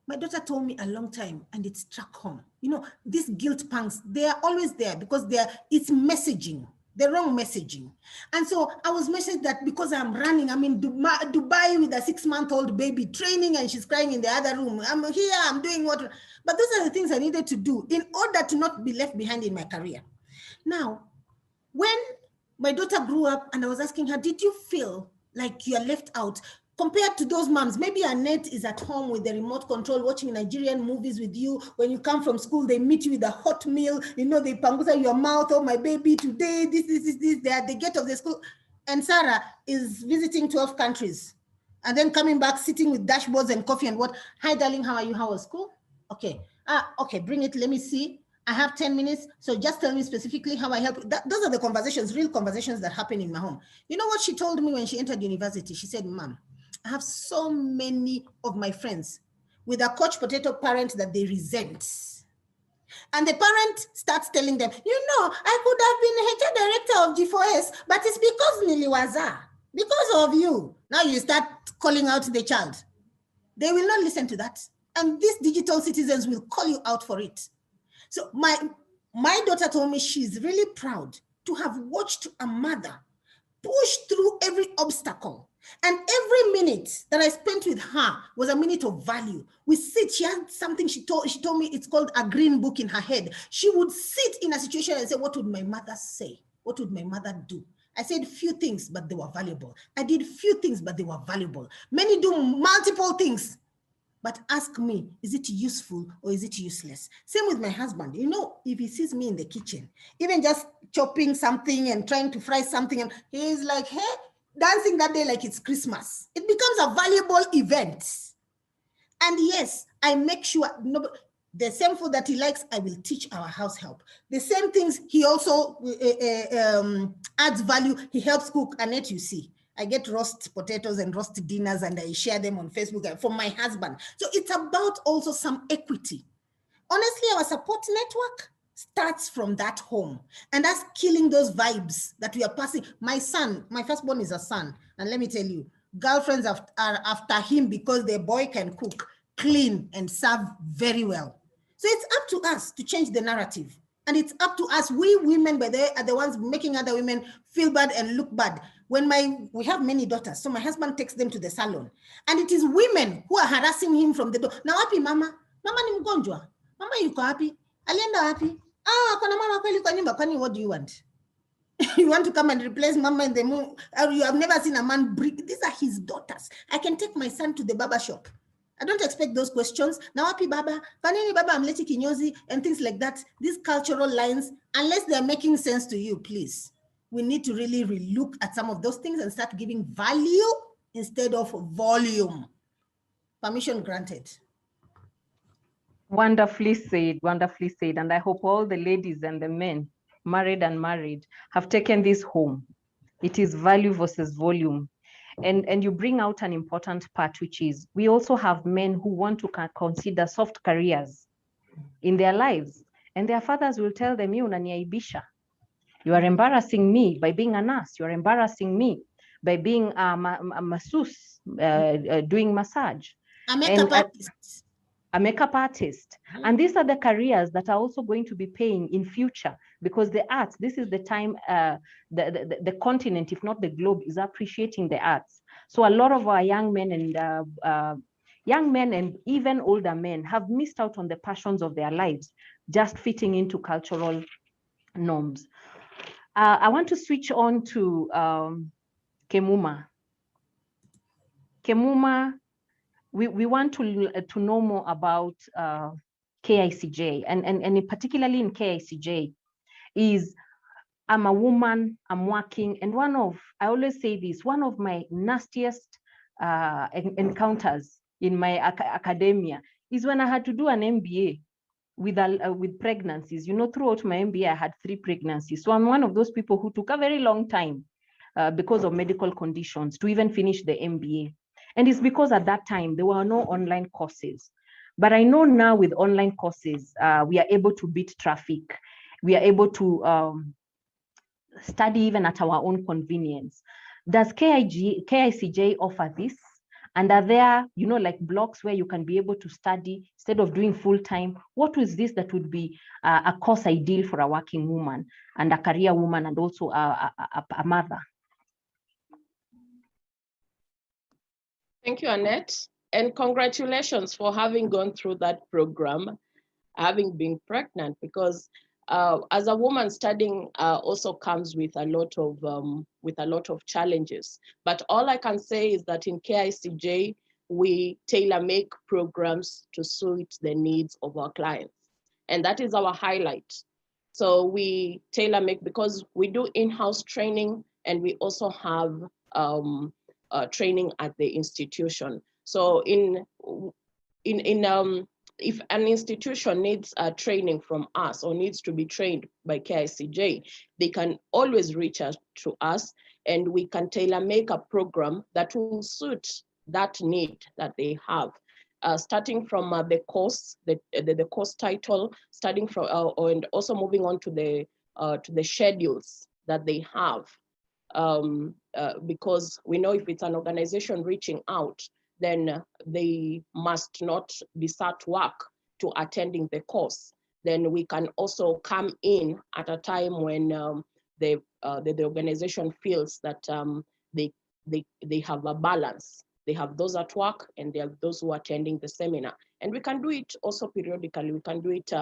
My daughter told me a long time, and it struck home. You know, these guilt pangs, they are always there because it's messaging, the wrong messaging. And so I was messaged that because I'm running, I'm in Dubai with a 6-month-old baby training, and she's crying in the other room. I'm here, I'm doing what? But those are the things I needed to do in order to not be left behind in my career. Now, when my daughter grew up and I was asking her, did you feel like you are left out? Compared to those moms, maybe Annette is at home with the remote control watching Nigerian movies with you. When you come from school, they meet you with a hot meal. You know, they pangusa your mouth. Oh, my baby, today, this. They're at the gate of the school. And Sarah is visiting 12 countries and then coming back, sitting with dashboards and coffee and what? Hi, darling, how are you? How was school? Okay. Okay, bring it. Let me see. I have 10 minutes. So just tell me specifically how I help. Those are the conversations, real conversations that happen in my home. You know what she told me when she entered university? She said, Mom, I have so many of my friends with a couch potato parent that they resent. And the parent starts telling them, you know, I could have been HR director of G4S, but it's because Niliwaza, because of you. Now you start calling out the child. They will not listen to that. And these digital citizens will call you out for it. So my daughter told me she's really proud to have watched a mother push through every obstacle. And every minute that I spent with her was a minute of value. We sit, she had something she told me, it's called a green book in her head. She would sit in a situation and say, what would my mother say? What would my mother do? I said few things, but they were valuable. I did few things, but they were valuable. Many do multiple things. But ask me, is it useful or is it useless? Same with my husband. You know, if he sees me in the kitchen, even just chopping something and trying to fry something, and he's like, hey, dancing that day like it's Christmas. It becomes a valuable event. And yes, I make sure the same food that he likes, I will teach our house help. The same things he also adds value. He helps cook. Annette, you see. I get roast potatoes and roast dinners and I share them on Facebook for my husband. So it's about also some equity. Honestly, our support network starts from that home and that's killing those vibes that we are passing. My son, my firstborn is a son. And let me tell you, girlfriends are after him because the boy can cook, clean and serve very well. So it's up to us to change the narrative. And it's up to us, we women, but they are the ones making other women feel bad and look bad. We have many daughters, so my husband takes them to the salon. And it is women who are harassing him from the door. Now, happy mama? Mama ni mgonjwa. Mama yuko happy? Alienda happy? Kuna mama kweli kwa nyumba, kwani what do you want? You want to come and replace mama in the moon? You have never seen a man break. These are his daughters. I can take my son to the barber shop. I don't expect those questions. Now, happy baba, kanini baba amleti kinyozi and things like that. These cultural lines, unless they're making sense to you, please. We need to really relook at some of those things and start giving value instead of volume. Permission granted. Wonderfully said, wonderfully said. And I hope all the ladies and the men, married and married, have taken this home. It is value versus volume. And you bring out an important part, which is we also have men who want to consider soft careers in their lives. And their fathers will tell them, you unaniaibisha. You are embarrassing me by being a nurse. You are embarrassing me by being a masseuse, doing massage. A makeup artist. A makeup artist. And these are the careers that are also going to be paying in future because the arts, this is the time the continent, if not the globe, is appreciating the arts. So a lot of our young men and even older men have missed out on the passions of their lives, just fitting into cultural norms. I want to switch on to Kemuma. Kemuma, we want to know more about KICJ, and particularly in KICJ, is I'm a woman, I'm working, and I always say this, one of my nastiest encounters in my academia is when I had to do an MBA with pregnancies. You know, throughout my MBA, I had 3 pregnancies. So I'm one of those people who took a very long time because of medical conditions to even finish the MBA. And it's because at that time, there were no online courses. But I know now with online courses, we are able to beat traffic. We are able to study even at our own convenience. Does KICJ offer this? And are there, you know, like blocks where you can be able to study instead of doing full time? What is this that would be a course ideal for a working woman and a career woman and also a mother? Thank you, Annette. And congratulations for having gone through that program, having been pregnant, because as a woman, studying also comes with a lot of challenges. But all I can say is that in KICJ, we tailor-make programs to suit the needs of our clients. And that is our highlight. So we tailor-make because we do in-house training, and we also have training at the institution. So if an institution needs training from us or needs to be trained by KICJ, they can always reach out to us, and we can tailor-make a program that will suit that need that they have. Starting from the course, the course title, starting from and also moving on to the schedules that they have, because we know if it's an organization reaching out, then they must not be sat work to attending the course. Then we can also come in at a time when the organization feels that they have a balance. They have those at work and they have those who are attending the seminar. And we can do it also periodically. We can do it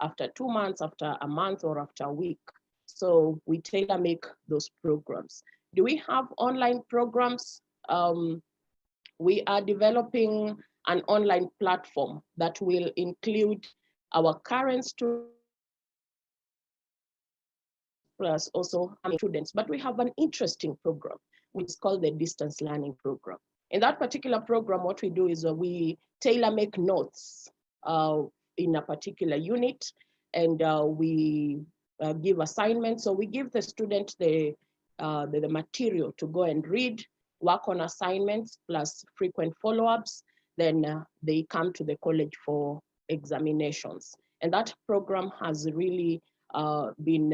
after 2 months, after a month, or after a week. So we tailor-make those programs. Do we have online programs? We are developing an online platform that will include our current students, plus also students. But we have an interesting program, which is called the distance learning program. In that particular program, what we do is we tailor-make notes in a particular unit, and we give assignments. So we give the student the material to go and read, work on assignments, plus frequent follow-ups. Then they come to the college for examinations. And that program has really been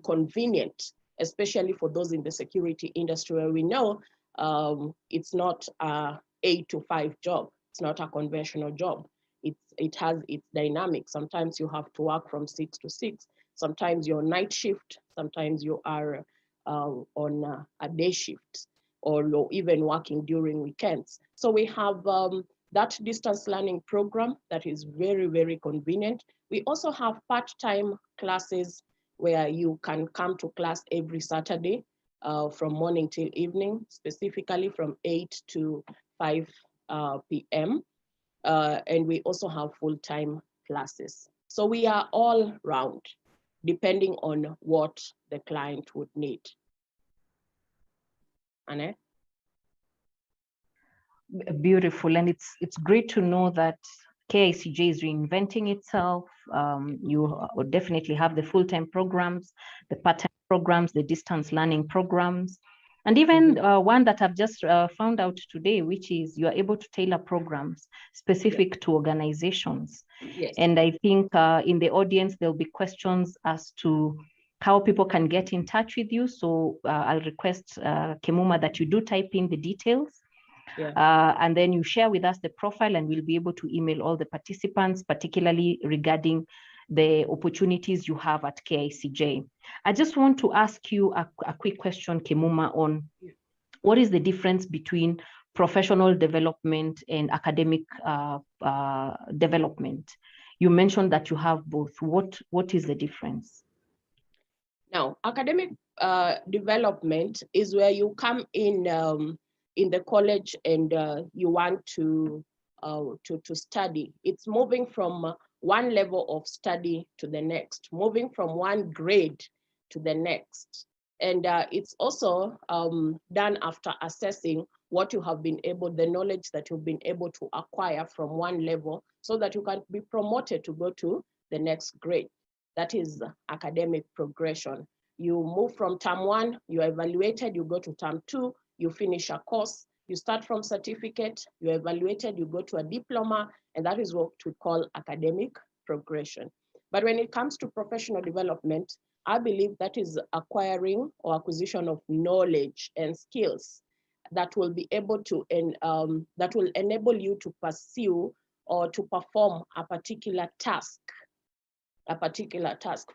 convenient, especially for those in the security industry, where we know it's not a 8 to 5 job. It's not a conventional job. It has its dynamics. Sometimes you have to work from 6 to 6. Sometimes you're night shift. Sometimes you are on a day shift, or you're even working during weekends. So we have that distance learning program that is very, very convenient. We also have part-time classes where you can come to class every Saturday from morning till evening, specifically from 8 to 5 p.m. And we also have full-time classes. So we are all round, depending on what the client would need. Annette? Beautiful, and it's great to know that KICJ is reinventing itself. You definitely have the full-time programs, the part-time programs, the distance learning programs, and even one that I've just found out today, which is you are able to tailor programs specific to organizations. Yes. And I think in the audience, there'll be questions as to how people can get in touch with you. So I'll request Kemuma that you do type in the details. Yeah. And then you share with us the profile, and we'll be able to email all the participants, particularly regarding the opportunities you have at KICJ. I just want to ask you a quick question, Kemuma, on what is the difference between professional development and academic development? You mentioned that you have both. What is the difference? Now, academic development is where you come in the college and you want to study. It's moving from one level of study to the next, moving from one grade to the next. And it's also done after assessing what you have been able, the knowledge that you've been able to acquire from one level so that you can be promoted to go to the next grade. That is academic progression. You move from term 1, you're evaluated, you go to term 2, you finish a course, you start from certificate, you're evaluated, you go to a diploma, and that is what we call academic progression. But when it comes to professional development, I believe that is acquiring or acquisition of knowledge and skills that will be able to, that will enable you to pursue or to perform a particular task.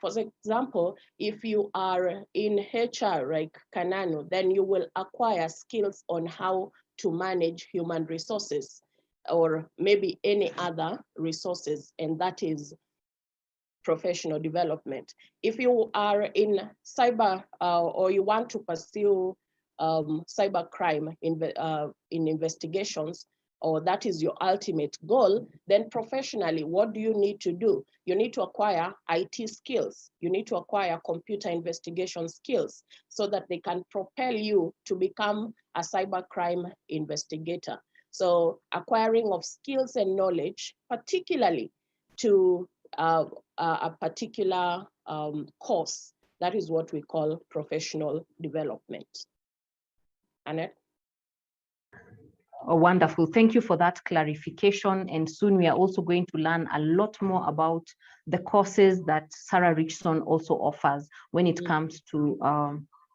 For example, if you are in HR like Kananu, then you will acquire skills on how to manage human resources or maybe any other resources, and that is professional development. If you are in cyber or you want to pursue cyber crime in investigations, or that is your ultimate goal, then professionally, what do you need to do? You need to acquire IT skills. You need to acquire computer investigation skills so that they can propel you to become a cybercrime investigator. So acquiring of skills and knowledge, particularly to a particular course, that is what we call professional development. Annette? Oh, wonderful. Thank you for that clarification. And soon we are also going to learn a lot more about the courses that Sarah Richson also offers when it comes to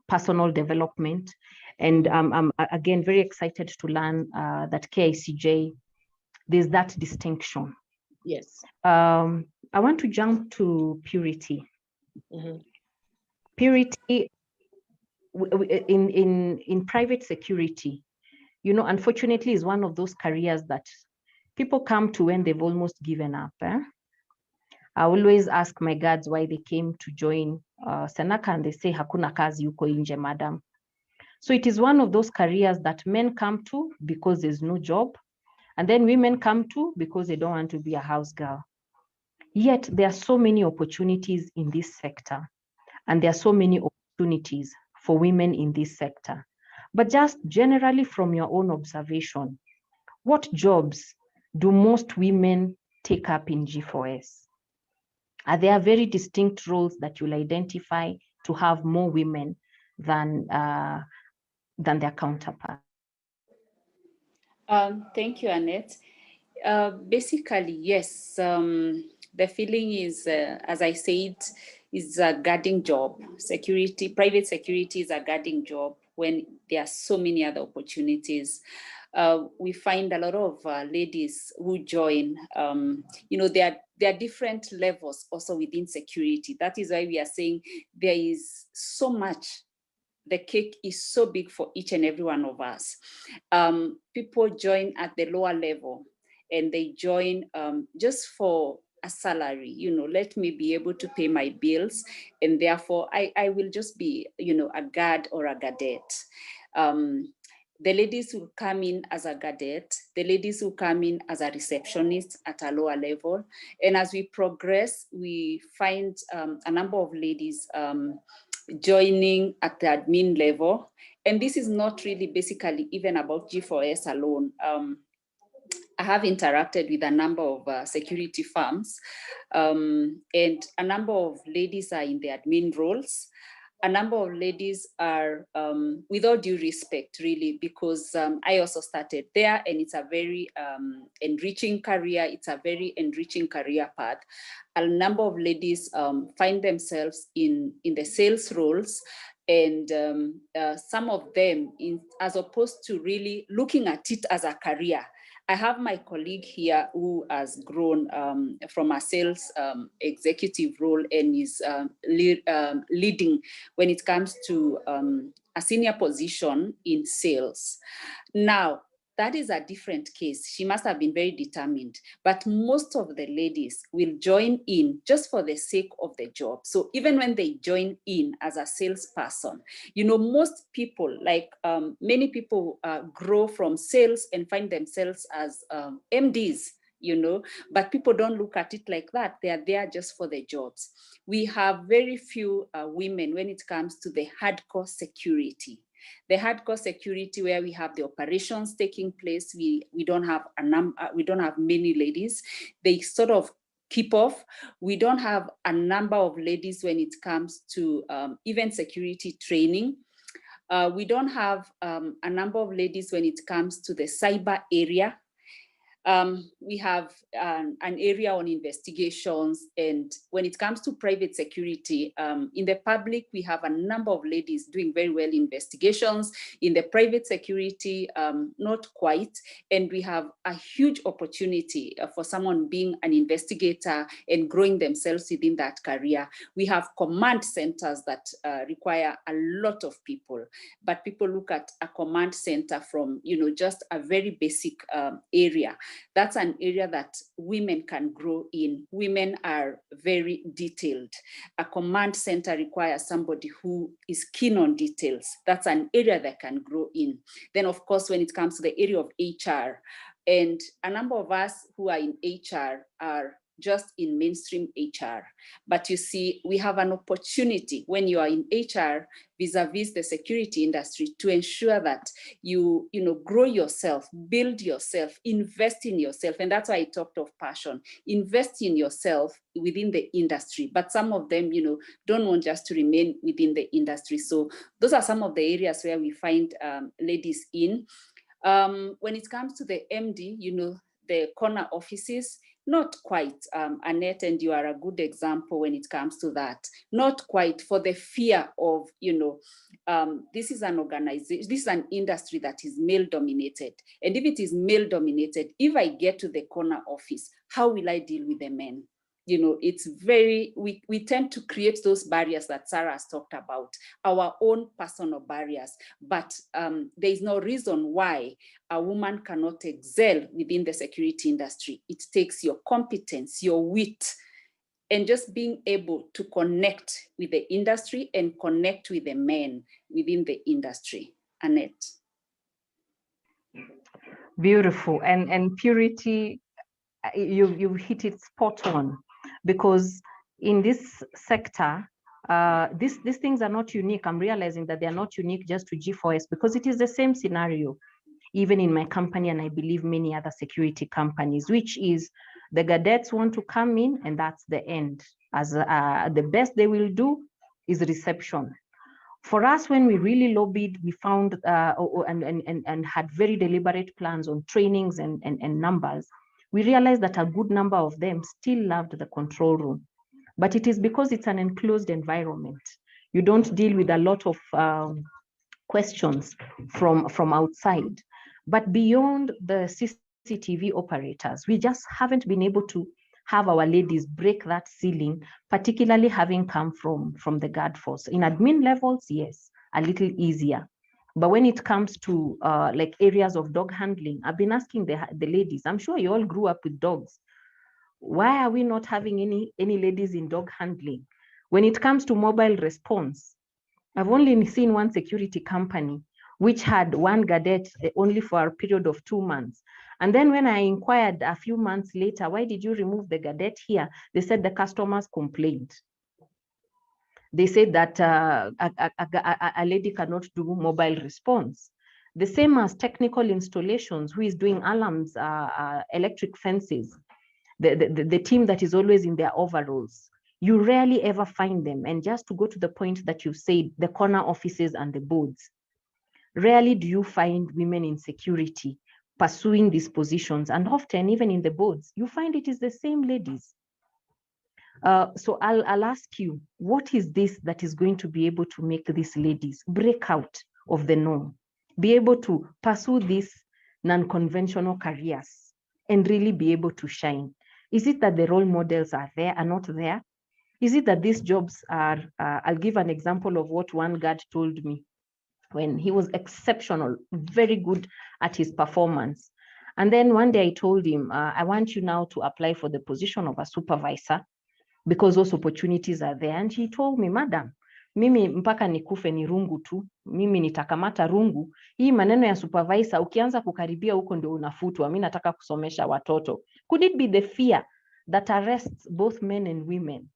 personal development. And I'm again very excited to learn that KICJ, there's that distinction. Yes. I want to jump to purity. Purity in private security, you know, unfortunately, is one of those careers that people come to when they've almost given up. I always ask my guards why they came to join Senaka, and they say, hakuna kazi yuko inje, madam. So it is one of those careers that men come to because there's no job, and then women come to because they don't want to be a house girl. Yet there are so many opportunities in this sector, and there are so many opportunities for women in this sector. But just generally from your own observation, what jobs do most women take up in G4S? Are there very distinct roles that you'll identify to have more women than their counterparts? Thank you, Annette. Basically, yes. The feeling is, as I said, is a guarding job. Security, private security is a guarding job when there are so many other opportunities. We find a lot of ladies who join, you know, there are different levels also within security. That is why we are saying there is so much. The cake is so big for each and every one of us. People join at the lower level, and they join just for a salary, you know, let me be able to pay my bills, and therefore I will just be, you know, a guard or a gadette. The ladies who come in as a gadette, the ladies who come in as a receptionist at a lower level. And as we progress, we find a number of ladies joining at the admin level. And this is not really basically even about G4S alone. I have interacted with a number of security firms, and a number of ladies are in the admin roles. A number of ladies are, with all due respect, really, because I also started there, and it's a very enriching career. It's a very enriching career path. A number of ladies find themselves in the sales roles, and some of them, as opposed to really looking at it as a career. I have my colleague here who has grown from a sales executive role and is leading when it comes to a senior position in sales. Now, that is a different case. She must have been very determined. But most of the ladies will join in just for the sake of the job. So even when they join in as a salesperson, you know, most people, like many people grow from sales and find themselves as MDs, you know, but people don't look at it like that. They are there just for the jobs. We have very few women when it comes to the hardcore security. The hardcore security where we have the operations taking place, we don't have we don't have many ladies. They sort of keep off. We don't have a number of ladies when it comes to event security training. We don't have a number of ladies when it comes to the cyber area. We have an area on investigations, and when it comes to private security, in the public, we have a number of ladies doing very well investigations. In the private security, not quite, and we have a huge opportunity for someone being an investigator and growing themselves within that career. We have command centers that require a lot of people, but people look at a command center from, you know, just a very basic area. That's an area that women can grow in. Women are very detailed. A command center requires somebody who is keen on details. That's an area that can grow in. Then, of course, when it comes to the area of HR, and a number of us who are in HR are just in mainstream HR. But you see, we have an opportunity when you are in HR vis-a-vis the security industry to ensure that you grow yourself, build yourself, invest in yourself. And that's why I talked of passion. Invest in yourself within the industry. But some of them, you know, don't want just to remain within the industry. So those are some of the areas where we find ladies in. When it comes to the MD, you know, the corner offices, not quite, Annette, and you are a good example when it comes to that. Not quite, for the fear of, you know, this is an organization, this is an industry that is male dominated. And if it is male dominated, if I get to the corner office, how will I deal with the men? You know, it's very, we tend to create those barriers that Sarah has talked about, our own personal barriers. But there is no reason why a woman cannot excel within the security industry. It takes your competence, your wit, and just being able to connect with the industry and connect with the men within the industry. Annette. Beautiful. And Purity, you hit it spot on, because in this sector, these things are not unique. I'm realizing that they are not unique just to G4S, because it is the same scenario even in my company, and I believe many other security companies, which is the cadets want to come in and that's the end. As the best they will do is reception. For us, when we really lobbied, we found and had very deliberate plans on trainings and numbers. We realized that a good number of them still loved the control room. But it is because it's an enclosed environment. You don't deal with a lot of questions from outside. But beyond the CCTV operators, we just haven't been able to have our ladies break that ceiling, particularly having come from the guard force. In admin levels, yes, a little easier. But when it comes to like areas of dog handling, I've been asking the ladies, I'm sure you all grew up with dogs. Why are we not having any ladies in dog handling? When it comes to mobile response, I've only seen one security company which had one cadet only for a period of 2 months. And then when I inquired a few months later, why did you remove the cadet here? They said the customers complained. They said that a lady cannot do mobile response. The same as technical installations, who is doing alarms, electric fences, the team that is always in their overalls. You rarely ever find them. And just to go to the point that you said, the corner offices and the boards, rarely do you find women in security pursuing these positions. And often, even in the boards, you find it is the same ladies. So I'll ask you, what is this that is going to be able to make these ladies break out of the norm, be able to pursue these non-conventional careers and really be able to shine? Is it that the role models are not there? Is it that these jobs are, I'll give an example of what one guard told me. when he was exceptional, very good at his performance. And then one day I told him, I want you now to apply for the position of a supervisor because those opportunities are there. And he told me, madam, mimi mpaka nikufe ni rungu tu, mimi nitakamata rungu. Hii maneno ya supervisor, ukianza kukaribia huko ndio unafutwa, mimi nataka kusomesha watoto. Could it be the fear that arrests both men and women?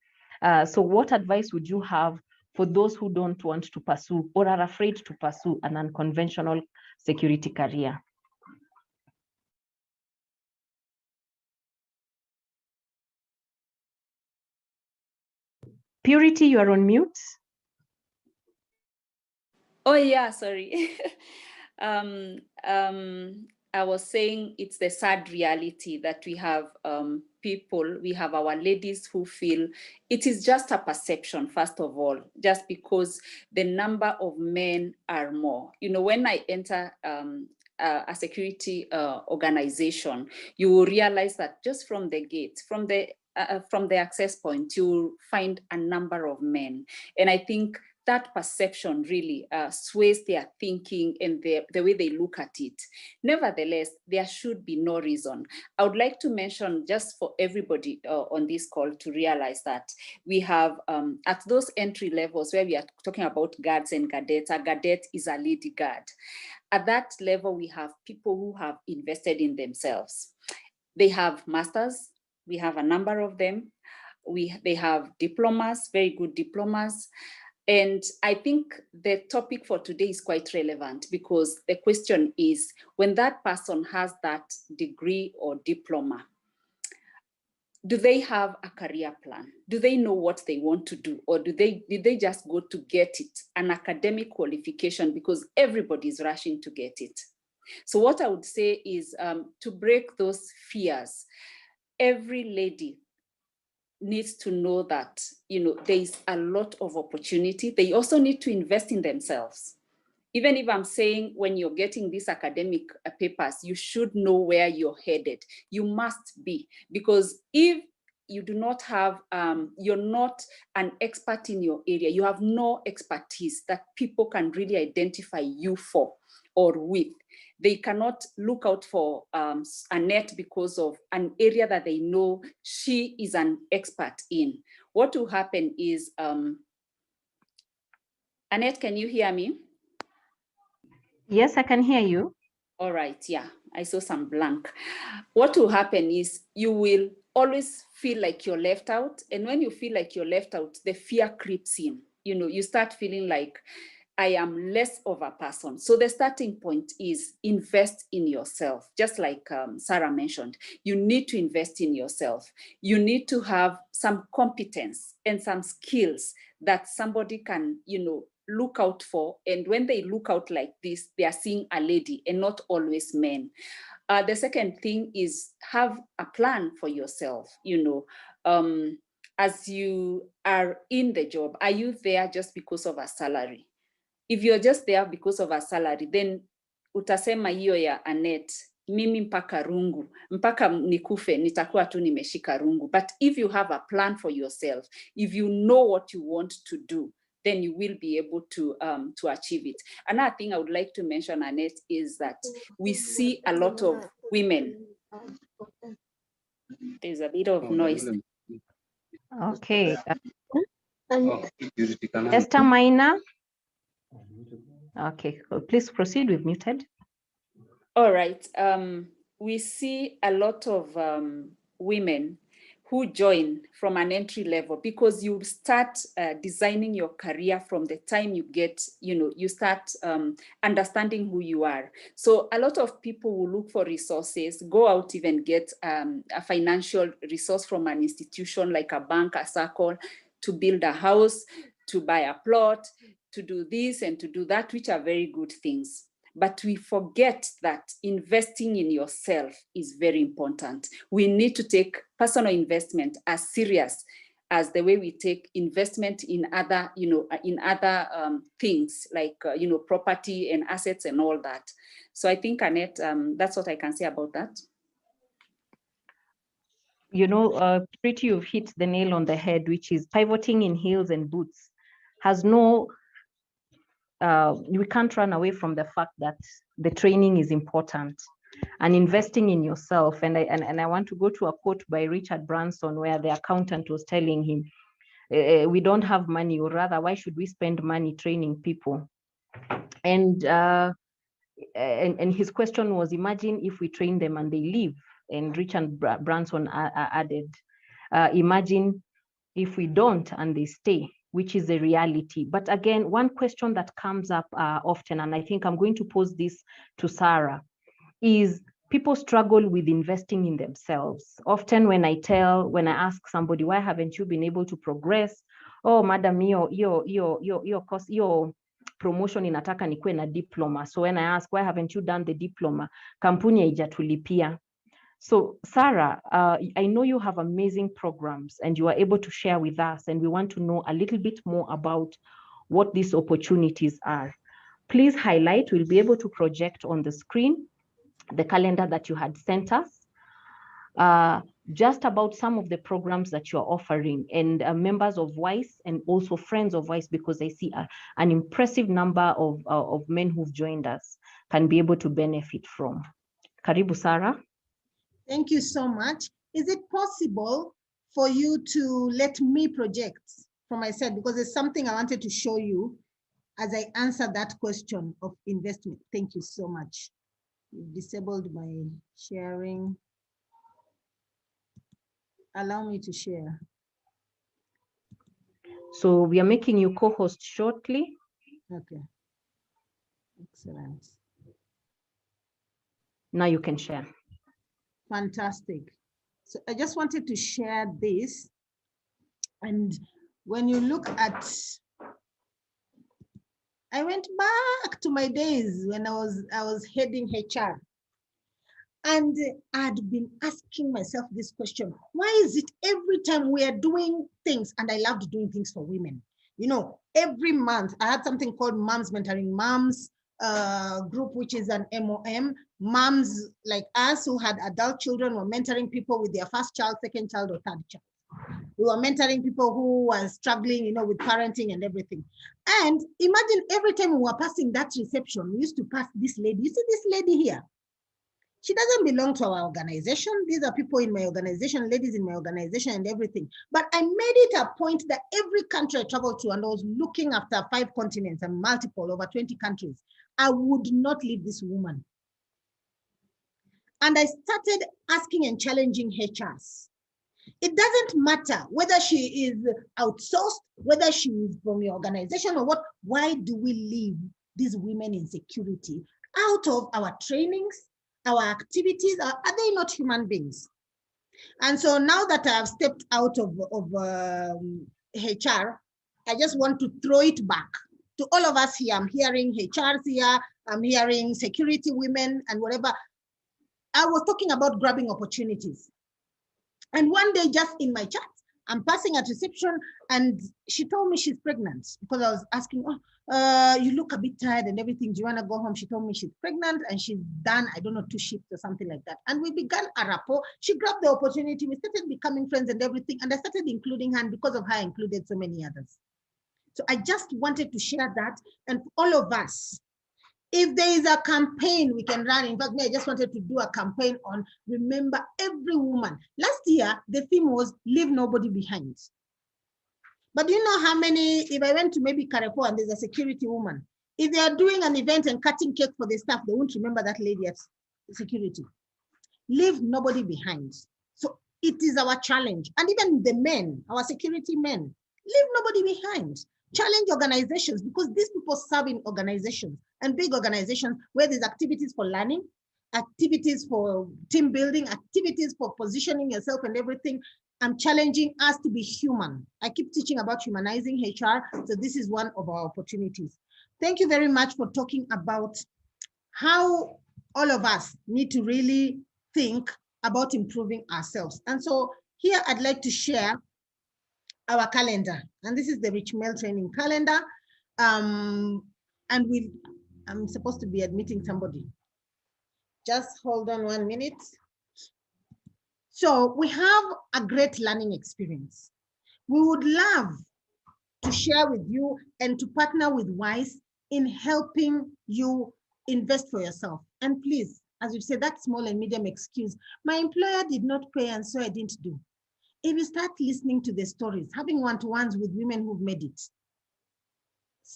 So what advice would you have for those who don't want to pursue or are afraid to pursue an unconventional security career? Purity, you are on mute. Oh yeah, sorry. I was saying it's the sad reality that we have people, we have our ladies who feel it is just a perception, first of all, just because the number of men are more. You know, when I enter a security organization, you will realize that just from the gate, from the access point, you find a number of men. And I think that perception really sways their thinking and the way they look at it. Nevertheless, there should be no reason. I would like to mention, just for everybody on this call to realize that we have at those entry levels where we are talking about guards and cadets, a cadet is a lady guard. At that level, we have people who have invested in themselves. They have masters, we have a number of them. They have diplomas, very good diplomas. And I think the topic for today is quite relevant because the question is, when that person has that degree or diploma, do they have a career plan? Do they know what they want to do? Or did they just go to get it, an academic qualification, because everybody is rushing to get it? So what I would say is to break those fears, every lady needs to know that, you know, there is a lot of opportunity. They also need to invest in themselves. Even if I'm saying when you're getting these academic papers, you should know where you're headed. You must be, because if you do not have, you're not an expert in your area, you have no expertise that people can really identify you for or with. They cannot look out for Annette because of an area that they know she is an expert in. What will happen is, Annette, can you hear me? Yes, I can hear you. All right, yeah, I saw some blank. What will happen is you will always feel like you're left out. And when you feel like you're left out, the fear creeps in. You know, you start feeling like, I am less of a person. So the starting point is invest in yourself. Just like Sarah mentioned, you need to invest in yourself. You need to have some competence and some skills that somebody can, you know, look out for. And when they look out like this, they are seeing a lady and not always men. The second thing is have a plan for yourself. You know, as you are in the job, are you there just because of a salary? If you're just there because of a salary, then utasema hiyo ya Annette, mimi mpaka rungu, mpaka nikufe, nitakuwa tu nimeshika rungu. But if you have a plan for yourself, if you know what you want to do, then you will be able to achieve it. Another thing I would like to mention, Annette, is that we see a lot of women. There's a bit of noise. Okay. Esther Maina. Okay, please proceed with muted. All right. We see a lot of women who join from an entry level because you start designing your career from the time you get, you know, you start understanding who you are. So a lot of people will look for resources, go out, even get a financial resource from an institution like a bank, a circle, to build a house, to buy a plot, to do this and to do that, which are very good things. But we forget that investing in yourself is very important. We need to take personal investment as serious as the way we take investment in other, you know, in other things like, you know, property and assets and all that. So I think, Annette, that's what I can say about that. You know, Pretty, you've hit the nail on the head, which is pivoting in heels and boots has no we can't run away from the fact that the training is important and investing in yourself. And I want to go to a quote by Richard Branson, where the accountant was telling him, we don't have money, or rather, why should we spend money training people? And his question was, imagine if we train them and they leave. And Richard Branson added, imagine if we don't and they stay, which is the reality. But again, one question that comes up often, and I think I'm going to pose this to Sarah, is people struggle with investing in themselves. Often when I ask somebody, why haven't you been able to progress? Oh, madam, your promotion inataka nikuwe na diploma. So when I ask, why haven't you done the diploma? Kampuni haijatulipia. So Sarah, I know you have amazing programs and you are able to share with us, and we want to know a little bit more about what these opportunities are. Please highlight, we'll be able to project on the screen the calendar that you had sent us, just about some of the programs that you're offering, and members of WISE and also friends of WISE, because I see an impressive number of men who've joined us can be able to benefit from. Karibu, Sarah. Thank you so much. Is it possible for you to let me project from my side? Because there's something I wanted to show you as I answer that question of investment. Thank you so much. You've disabled my sharing. Allow me to share. So we are making you co-host shortly. Okay. Excellent. Now you can share. Fantastic. So I just wanted to share this. And when you look at, I went back to my days when I was heading HR. And I'd been asking myself this question: why is it every time we are doing things, and I loved doing things for women, you know, every month I had something called Moms Mentoring Moms group, which is an MOM. Moms like us who had adult children were mentoring people with their first child, second child, or third child. We were mentoring people who were struggling, you know, with parenting and everything. And imagine every time we were passing that reception, we used to pass this lady. You see this lady here? She doesn't belong to our organization. These are people in my organization, ladies in my organization and everything. But I made it a point that every country I traveled to, and I was looking after 5 continents and multiple, over 20 countries, I would not leave this woman. And I started asking and challenging HRs. It doesn't matter whether she is outsourced, whether she is from your organization or what. Why do we leave these women in security out of our trainings, our activities? Are they not human beings? And so now that I have stepped out of HR, I just want to throw it back to all of us here. I'm hearing HRs here, I'm hearing security women and whatever. I was talking about grabbing opportunities. And one day, just in my chat, I'm passing at reception, and she told me she's pregnant, because I was asking, oh, you look a bit tired and everything. Do you want to go home? She told me she's pregnant and she's done, I don't know, 2 shifts or something like that. And we began a rapport. She grabbed the opportunity. We started becoming friends and everything. And I started including her, and because of her, I included so many others. So I just wanted to share that. And all of us, if there is a campaign we can run, in fact, I just wanted to do a campaign on remember every woman. Last year, the theme was leave nobody behind. But do you know how many, if I went to maybe Carrefour and there's a security woman, if they are doing an event and cutting cake for the staff, they won't remember that lady at security. Leave nobody behind. So it is our challenge. And even the men, our security men, leave nobody behind. Challenge organizations, because these people serve in organizations and big organizations where there's activities for learning, activities for team building, activities for positioning yourself and everything. I'm challenging us to be human. I keep teaching about humanizing HR, so this is one of our opportunities. Thank you very much for talking about how all of us need to really think about improving ourselves. And so here I'd like to share our calendar, and this is the Rich Male Training calendar. And I'm supposed to be admitting somebody. Just hold on 1 minute. So we have a great learning experience. We would love to share with you and to partner with WISE in helping you invest for yourself. And please, as we've said, that small and medium excuse, my employer did not pay and so I didn't do. If you start listening to the stories, having one-to-ones with women who've made it,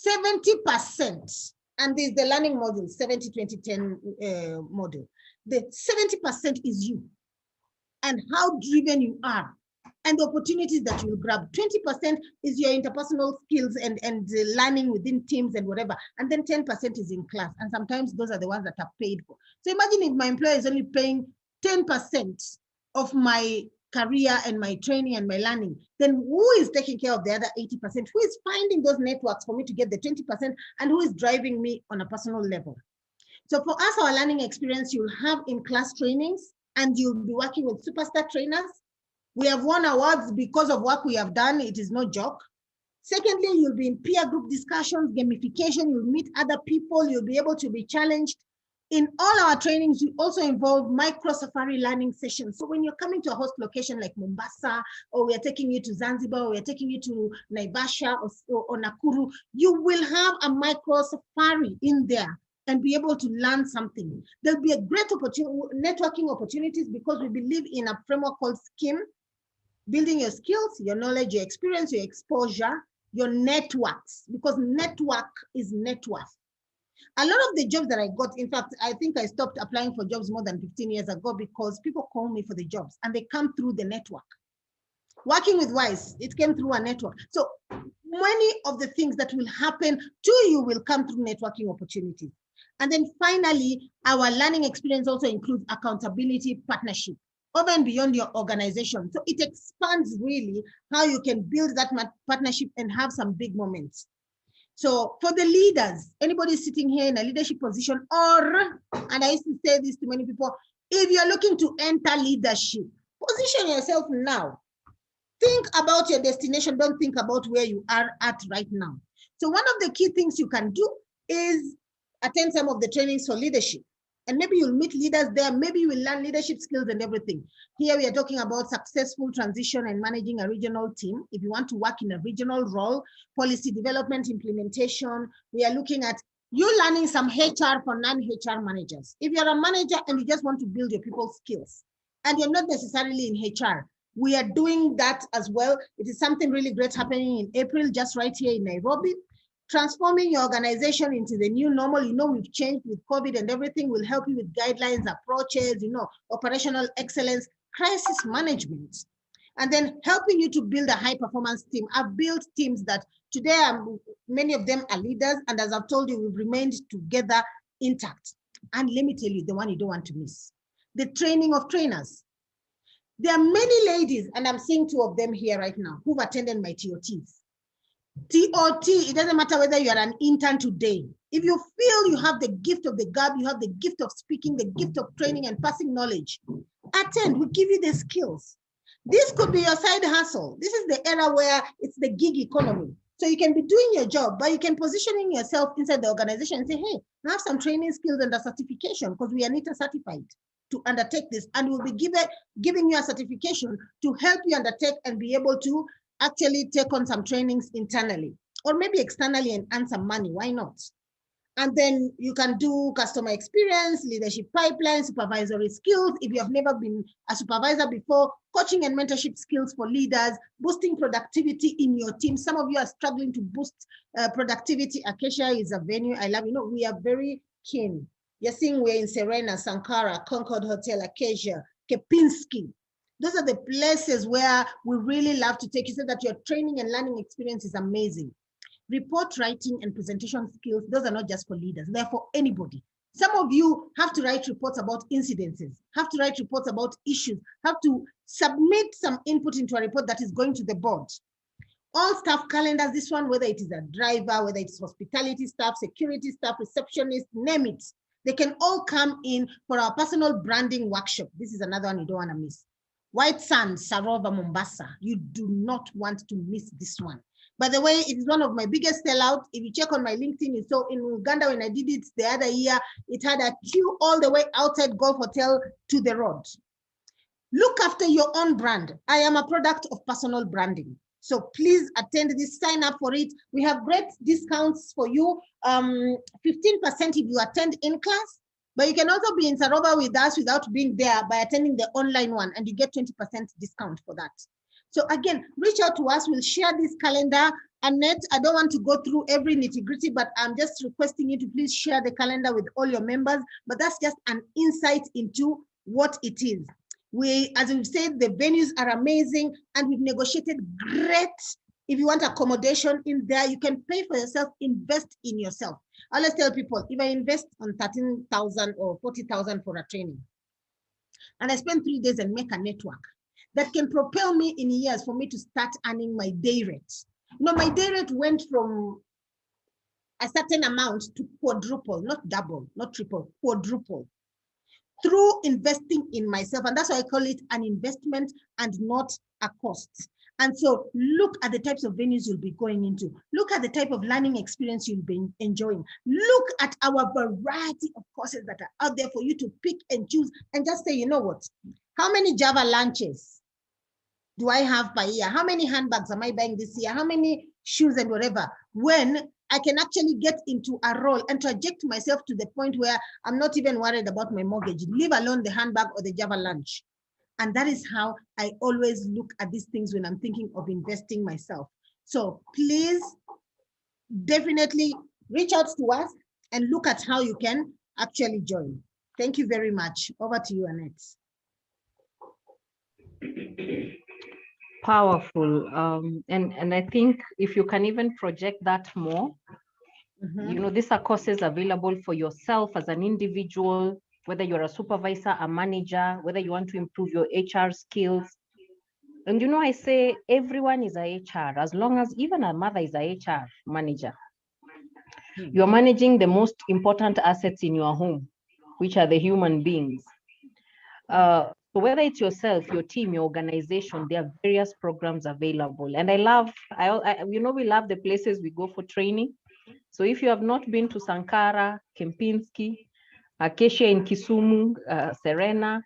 70%, and there's the learning model, 70-20-10 model, the 70% is you and how driven you are and the opportunities that you will grab. 20% is your interpersonal skills and learning within teams and whatever. And then 10% is in class. And sometimes those are the ones that are paid for. So imagine if my employer is only paying 10% of my career and my training and my learning, then who is taking care of the other 80%? Who is finding those networks for me to get the 20% and who is driving me on a personal level? So for us, our learning experience, you'll have in-class trainings and you'll be working with superstar trainers. We have won awards because of what we have done. It is no joke. Secondly, you'll be in peer group discussions, gamification, you'll meet other people, you'll be able to be challenged. In all our trainings, we also involve micro safari learning sessions. So when you're coming to a host location like Mombasa, or we are taking you to Zanzibar, or we are taking you to Naivasha or Nakuru, you will have a micro safari in there and be able to learn something. There'll be a great networking opportunities because we believe in a framework called SKIM, building your skills, your knowledge, your experience, your exposure, your networks, because network is net worth. A lot of the jobs that I got, in fact, I think I stopped applying for jobs more than 15 years ago because people call me for the jobs and they come through the network. Working with WISE, it came through a network. So many of the things that will happen to you will come through networking opportunities. And then finally, our learning experience also includes accountability partnership over and beyond your organization. So it expands really how you can build that partnership and have some big moments. So for the leaders, anybody sitting here in a leadership position, or, and I used to say this to many people, if you're looking to enter leadership, position yourself now. Think about your destination. Don't think about where you are at right now. So one of the key things you can do is attend some of the trainings for leadership. And maybe you'll meet leaders there. Maybe you will learn leadership skills and everything. Here we are talking about successful transition and managing a regional team. If you want to work in a regional role, policy development, implementation, we are looking at you learning some HR for non-HR managers. If you're a manager and you just want to build your people's skills and you're not necessarily in HR, we are doing that as well. It is something really great happening in April, just right here in Nairobi. Transforming your organization into the new normal. You know, we've changed with COVID and everything will help you with guidelines, approaches, you know, operational excellence, crisis management, and then helping you to build a high performance team. I've built teams that today, many of them are leaders. And as I've told you, we've remained together intact. And let me tell you, the one you don't want to miss, the training of trainers. There are many ladies, and I'm seeing 2 of them here right now, who've attended my TOTs. TOT, it doesn't matter whether you are an intern today. If you feel you have the gift of the gab, you have the gift of speaking, the gift of training and passing knowledge, attend, we give you the skills. This could be your side hustle. This is the era where it's the gig economy. So you can be doing your job, but you can positioning yourself inside the organization and say, hey, I have some training skills and a certification because we are NITA certified to undertake this. And we'll be giving you a certification to help you undertake and be able to actually take on some trainings internally or maybe externally and earn some money. Why not? And then you can do customer experience, leadership pipeline, supervisory skills. If you have never been a supervisor before, coaching and mentorship skills for leaders, boosting productivity in your team. Some of you are struggling to boost productivity. Acacia is a venue I love. You know, we are very keen. You're seeing we're in Serena, Sankara, Concord Hotel, Acacia, Kepinski. Those are the places where we really love to take you so that your training and learning experience is amazing. Report writing and presentation skills, those are not just for leaders, they're for anybody. Some of you have to write reports about incidences, have to write reports about issues, have to submit some input into a report that is going to the board. All staff calendars, this one, whether it is a driver, whether it's hospitality staff, security staff, receptionist, name it. They can all come in for our personal branding workshop. This is another one you don't want to miss. White Sands, Sarova, Mombasa. You do not want to miss this one. By the way, it is one of my biggest sellouts. If you check on my LinkedIn, you saw in Uganda when I did it the other year, it had a queue all the way outside Golf Hotel to the road. Look after your own brand. I am a product of personal branding. So please attend this, sign up for it. We have great discounts for you. 15% if you attend in class, but you can also be in Sarova with us without being there by attending the online one, and you get 20% discount for that. So again, reach out to us. We'll share this calendar. Annette, I don't want to go through every nitty-gritty, but I'm just requesting you to please share the calendar with all your members. But that's just an insight into what it is. As we've said, the venues are amazing, and we've negotiated great. If you want accommodation in there, you can pay for yourself, invest in yourself. I always tell people, if I invest on 13,000 or 40,000 for a training, and I spend 3 days and make a network that can propel me in years for me to start earning my day rate. You know, my day rate went from a certain amount to quadruple, not double, not triple, quadruple, through investing in myself. And that's why I call it an investment and not a cost. And so look at the types of venues you'll be going into. Look at the type of learning experience you'll be enjoying. Look at our variety of courses that are out there for you to pick and choose, and just say, you know what? How many Java lunches do I have per year? How many handbags am I buying this year? How many shoes and whatever? When I can actually get into a role and traject myself to the point where I'm not even worried about my mortgage, leave alone the handbag or the Java lunch. And that is how I always look at these things when I'm thinking of investing myself. So please definitely reach out to us and look at how you can actually join. Thank you very much. Over to you, Annette. Powerful. And I think if you can even project that more, you know, these are courses available for yourself as an individual, whether you're a supervisor, a manager, whether you want to improve your HR skills. And you know, I say everyone is a HR, as long as even a mother is a HR manager. You're managing the most important assets in your home, which are the human beings. So whether it's yourself, your team, your organization, there are various programs available. And you know, we love the places we go for training. So if you have not been to Sankara, Kempinski, Acacia in Kisumu, Serena,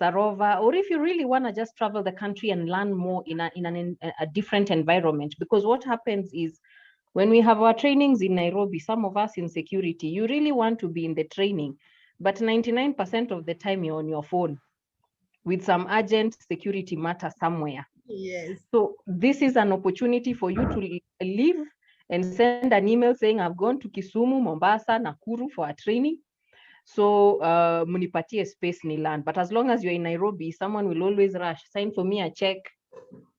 Sarova, or if you really want to just travel the country and learn more in a different environment, because what happens is when we have our trainings in Nairobi, some of us in security, you really want to be in the training, but 99% of the time you're on your phone with some urgent security matter somewhere. Yes. So this is an opportunity for you to leave and send an email saying, I've gone to Kisumu, Mombasa, Nakuru for a training. So munipatie space ni land. But as long as you're in Nairobi, someone will always rush, sign for me a check,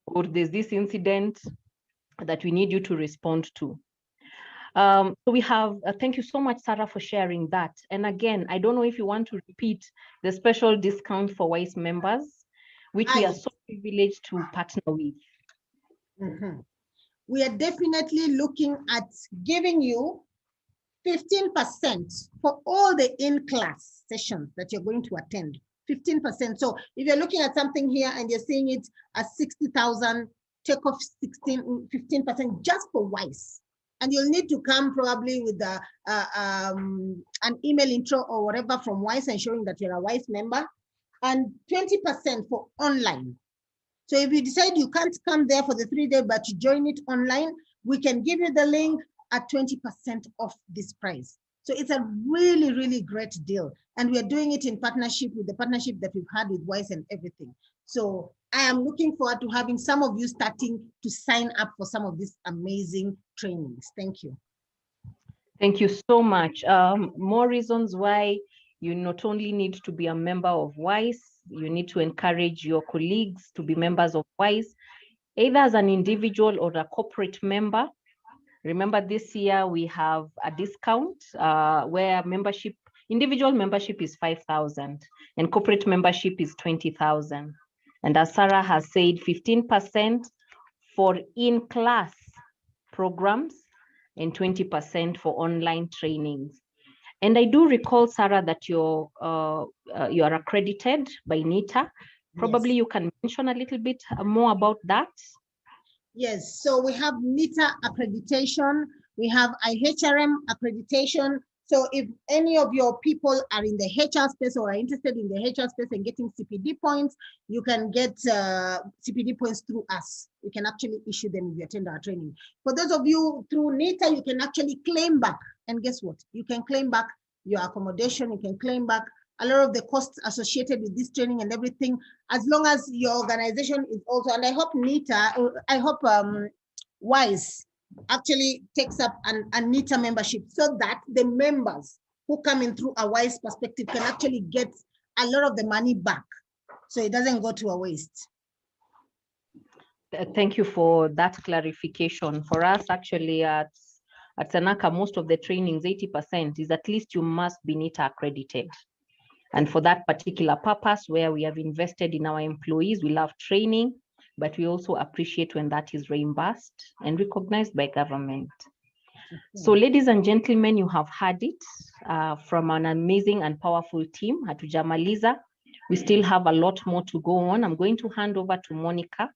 or there's this incident that we need you to respond to. So we have, thank you so much, Sarah, for sharing that. And again, I don't know if you want to repeat the special discount for WISE members, which we are so privileged to partner with. We are definitely looking at giving you 15% for all the in-class sessions that you're going to attend. 15%. So if you're looking at something here and you're seeing it as 60,000, take off 15% just for WISE. And you'll need to come probably with an email intro or whatever from WISE and showing that you're a WISE member, and 20% for online. So if you decide you can't come there for the 3 day, but you join it online, we can give you the link at 20% off this price. So it's a really, really great deal. And we are doing it in partnership with the partnership that we've had with WISE and everything. So I am looking forward to having some of you starting to sign up for some of these amazing trainings. Thank you. Thank you so much. More reasons why you not only need to be a member of WISE, you need to encourage your colleagues to be members of WISE, either as an individual or a corporate member. Remember, this year we have a discount where individual membership is 5,000 and corporate membership is 20,000. And as Sarah has said, 15% for in-class programs and 20% for online trainings. And I do recall, Sarah, that you are accredited by NITA. Probably you can mention a little bit more about that. Yes, so we have NITA accreditation, we have IHRM accreditation, So if any of your people are in the HR space or are interested in the HR space and getting CPD points, you can get CPD points through us. We can actually issue them if you attend our training. For those of you through NITA, you can actually claim back. And guess what? You can claim back your accommodation, you can claim back a lot of the costs associated with this training and everything, as long as your organization is also, and I hope NITA, I hope WISE actually takes up a NITA membership so that the members who come in through a WISE perspective can actually get a lot of the money back, so it doesn't go to a waste. Thank you for that clarification. For us, actually, at Sanaka, most of the trainings, 80% is at least you must be NITA accredited. And for that particular purpose, where we have invested in our employees, we love training, but we also appreciate when that is reimbursed and recognized by government. So ladies and gentlemen, you have heard it from an amazing and powerful team. Hatujamaliza. We still have a lot more to go on. I'm going to hand over to Monica,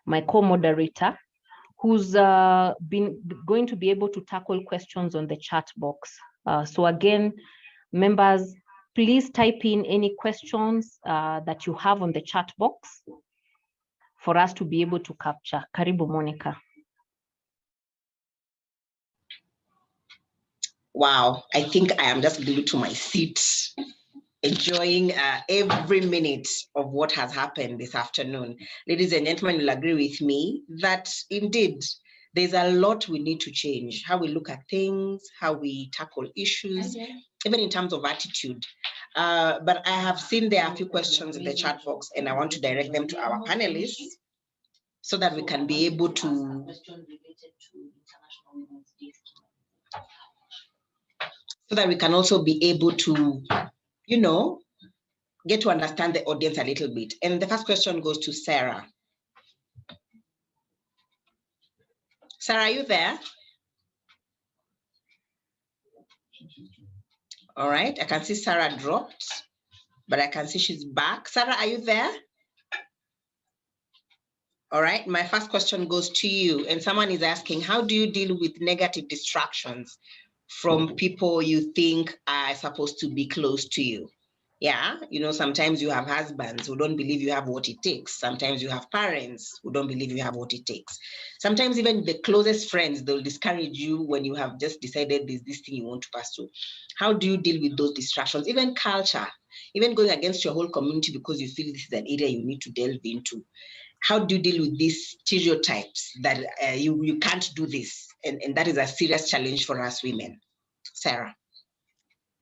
my co-moderator, who's going to be able to tackle questions on the chat box. So again, members, please type in any questions that you have on the chat box for us to be able to capture. Karibu, Monica. Wow, I think I am just glued to my seat, enjoying every minute of what has happened this afternoon. Ladies and gentlemen, you'll agree with me that indeed there's a lot we need to change, how we look at things, how we tackle issues, even in terms of attitude. But I have seen there are a few questions in the chat box, and I want to direct them to our panelists so that we can be able to also be able to, you know, get to understand the audience a little bit. And the first question goes to Sarah. Sarah, are you there? All right, I can see Sarah dropped, but I can see she's back. Sarah, are you there? All right, my first question goes to you. And someone is asking, how do you deal with negative distractions from people you think are supposed to be close to you? Yeah, you know, sometimes you have husbands who don't believe you have what it takes. Sometimes you have parents who don't believe you have what it takes. Sometimes even the closest friends, they'll discourage you when you have just decided there's this thing you want to pursue. How do you deal with those distractions? Even culture, even going against your whole community because you feel this is an area you need to delve into. How do you deal with these stereotypes that you can't do this? And that is a serious challenge for us women. Sarah.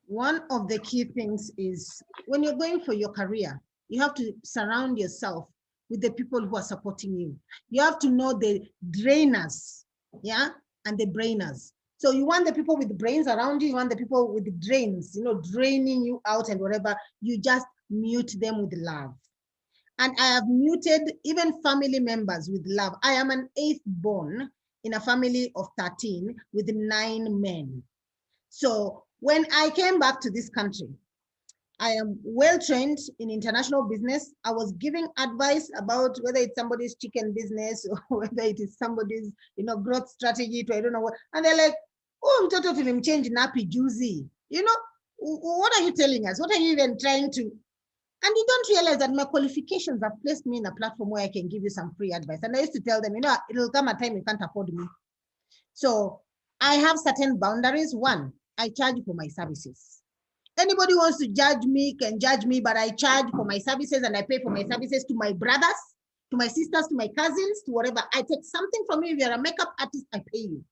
One of the key things is when you're going for your career, you have to surround yourself with the people who are supporting you. You have to know the drainers, yeah, and the brainers. So you want the people with the brains around you, you want the people with the drains, you know, draining you out and whatever, you just mute them with love. And I have muted even family members with love. I am an 8th born in a family of 13 with 9 men. So when I came back to this country, I am well trained in international business. I was giving advice about whether it's somebody's chicken business or whether it is somebody's, you know, growth strategy to I don't know what. And they're like, oh, mtoto film change nappy juicy. You know, what are you telling us? What are you even trying to? And you don't realize that my qualifications have placed me in a platform where I can give you some free advice. And I used to tell them, you know, it'll come a time you can't afford me. So I have certain boundaries. One, I charge for my services. Anybody who wants to judge me can judge me, but I charge for my services and I pay for my services to my brothers, to my sisters, to my cousins, to whatever. I take something from you. If you're a makeup artist, I pay you.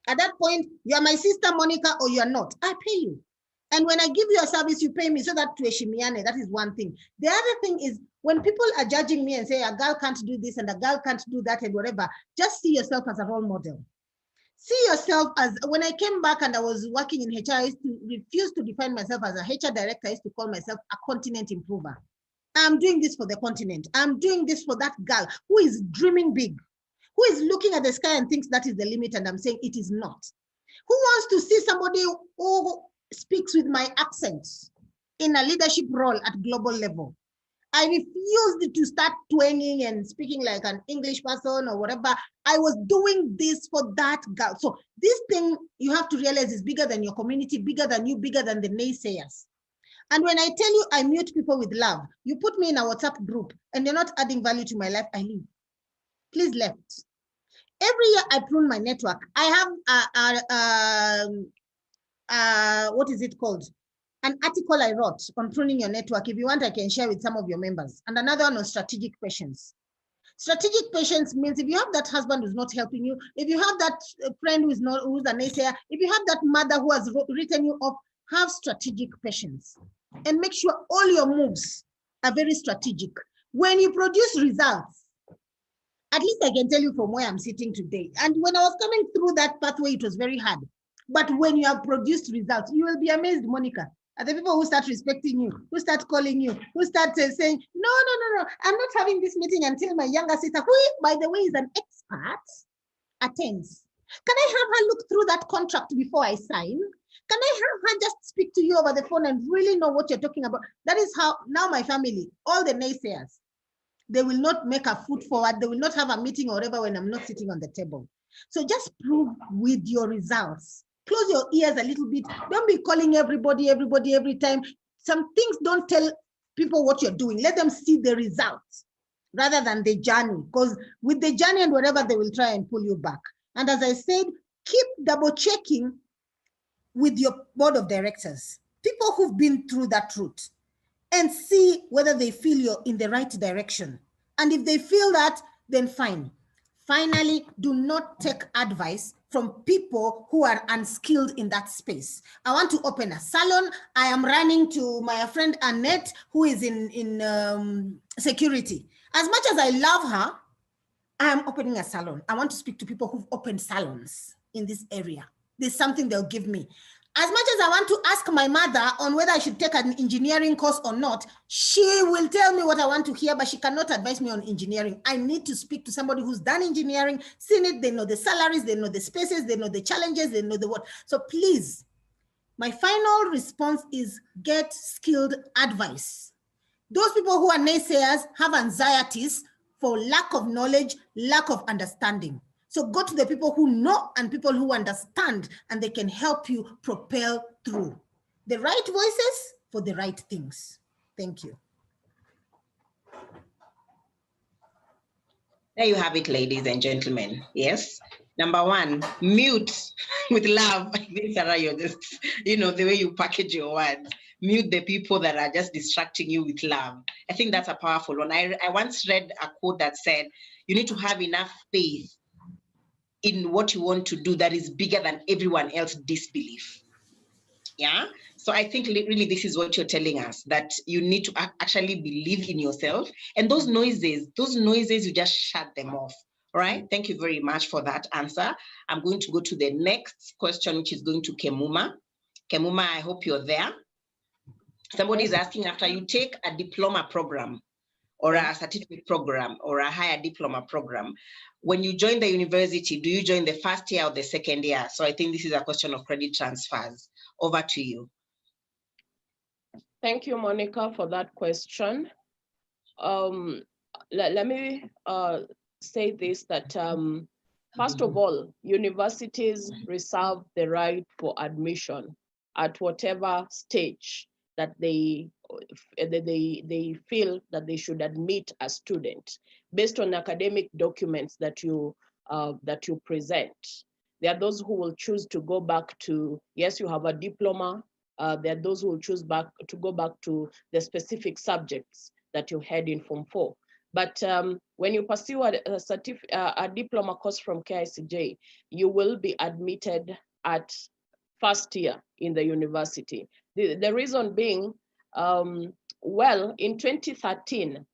At that point, you are my sister, Monica, or you are not. I pay you. And when I give you a service, you pay me, so that tuheshimiane, that is one thing. The other thing is when people are judging me and say a girl can't do this and a girl can't do that and whatever, just see yourself as a role model. See yourself as, when I came back and I was working in HR, I used to refuse to define myself as a HR director. I used to call myself a continent improver. I'm doing this for the continent. I'm doing this for that girl who is dreaming big, who is looking at the sky and thinks that is the limit, and I'm saying it is not. Who wants to see somebody who speaks with my accent in a leadership role at global level? I refused to start twanging and speaking like an English person or whatever. I was doing this for that girl. So this thing you have to realize is bigger than your community, bigger than you, bigger than the naysayers. And when I tell you I mute people with love, you put me in a WhatsApp group and you're not adding value to my life, I leave. Please left. Every year I prune my network. I have what is it called? An article I wrote on pruning your network. If you want, I can share with some of your members. And another one on strategic patience. Strategic patience means if you have that husband who's not helping you, if you have that friend who's a naysayer, if you have that mother who has written you off, have strategic patience and make sure all your moves are very strategic. When you produce results, at least I can tell you from where I'm sitting today. And when I was coming through that pathway, it was very hard. But when you have produced results, you will be amazed, Monica, at the people who start respecting you, who start calling you, who start saying, no, I'm not having this meeting until my younger sister, who, by the way, is an expert, attends. Can I have her look through that contract before I sign? Can I have her just speak to you over the phone and really know what you're talking about? That is how now my family, all the naysayers, they will not make a foot forward. They will not have a meeting or whatever when I'm not sitting on the table. So just prove with your results. Close your ears a little bit. Don't be calling everybody every time. Some things don't tell people what you're doing. Let them see the results rather than the journey. Because with the journey and whatever, they will try and pull you back. And as I said, keep double checking with your board of directors, people who've been through that route, and see whether they feel you're in the right direction. And if they feel that, then fine. Finally, do not take advice from people who are unskilled in that space. I want to open a salon. I am running to my friend Annette, who is in security. As much as I love her, I am opening a salon. I want to speak to people who've opened salons in this area. There's something they'll give me. As much as I want to ask my mother on whether I should take an engineering course or not, she will tell me what I want to hear, but she cannot advise me on engineering. I need to speak to somebody who's done engineering, seen it, they know the salaries, they know the spaces, they know the challenges, they know the what. So please, my final response is get skilled advice. Those people who are naysayers have anxieties for lack of knowledge, lack of understanding. So go to the people who know and people who understand, and they can help you propel through. The right voices for the right things. Thank you. There you have it, ladies and gentlemen. Yes. Number one, mute with love. Sarah, you're just, the way you package your words. Mute the people that are just distracting you with love. I think that's a powerful one. I once read a quote that said, you need to have enough faith in what you want to do that is bigger than everyone else's disbelief. Yeah. So I think really this is what you're telling us, that you need to actually believe in yourself. And those noises, you just shut them off. All right. Thank you very much for that answer. I'm going to go to the next question, which is going to Kemuma. Kemuma, I hope you're there. Somebody is asking, after you take a diploma program or a certificate program or a higher diploma program, when you join the university, do you join the first year or the second year? So I think this is a question of credit transfers. Over to you. Thank you, Monica, for that question. Let me say this, that first of all, universities reserve the right for admission at whatever stage that they feel that they should admit a student based on academic documents that you present. There are those who will choose to go back to, yes, you have a diploma. There are those who will choose to go back to the specific subjects that you had in Form 4. But when you pursue a diploma course from KICJ, you will be admitted at first year in the university. The reason being, well, in 2013,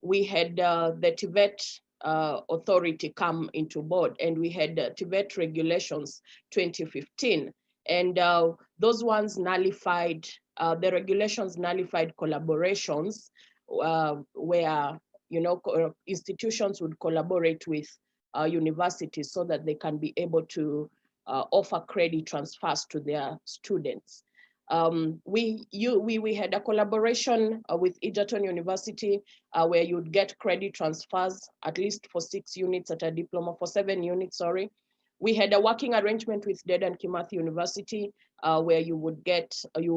we had the Tibet authority come into board, and we had Tibet regulations 2015. And those ones nullified, the regulations nullified collaborations where, institutions would collaborate with universities so that they can be able to offer credit transfers to their students. We had a collaboration with Egerton University where you'd get credit transfers, at least for 6 units at a diploma, for 7 units, sorry. We had a working arrangement with Dedan Kimathi University where you would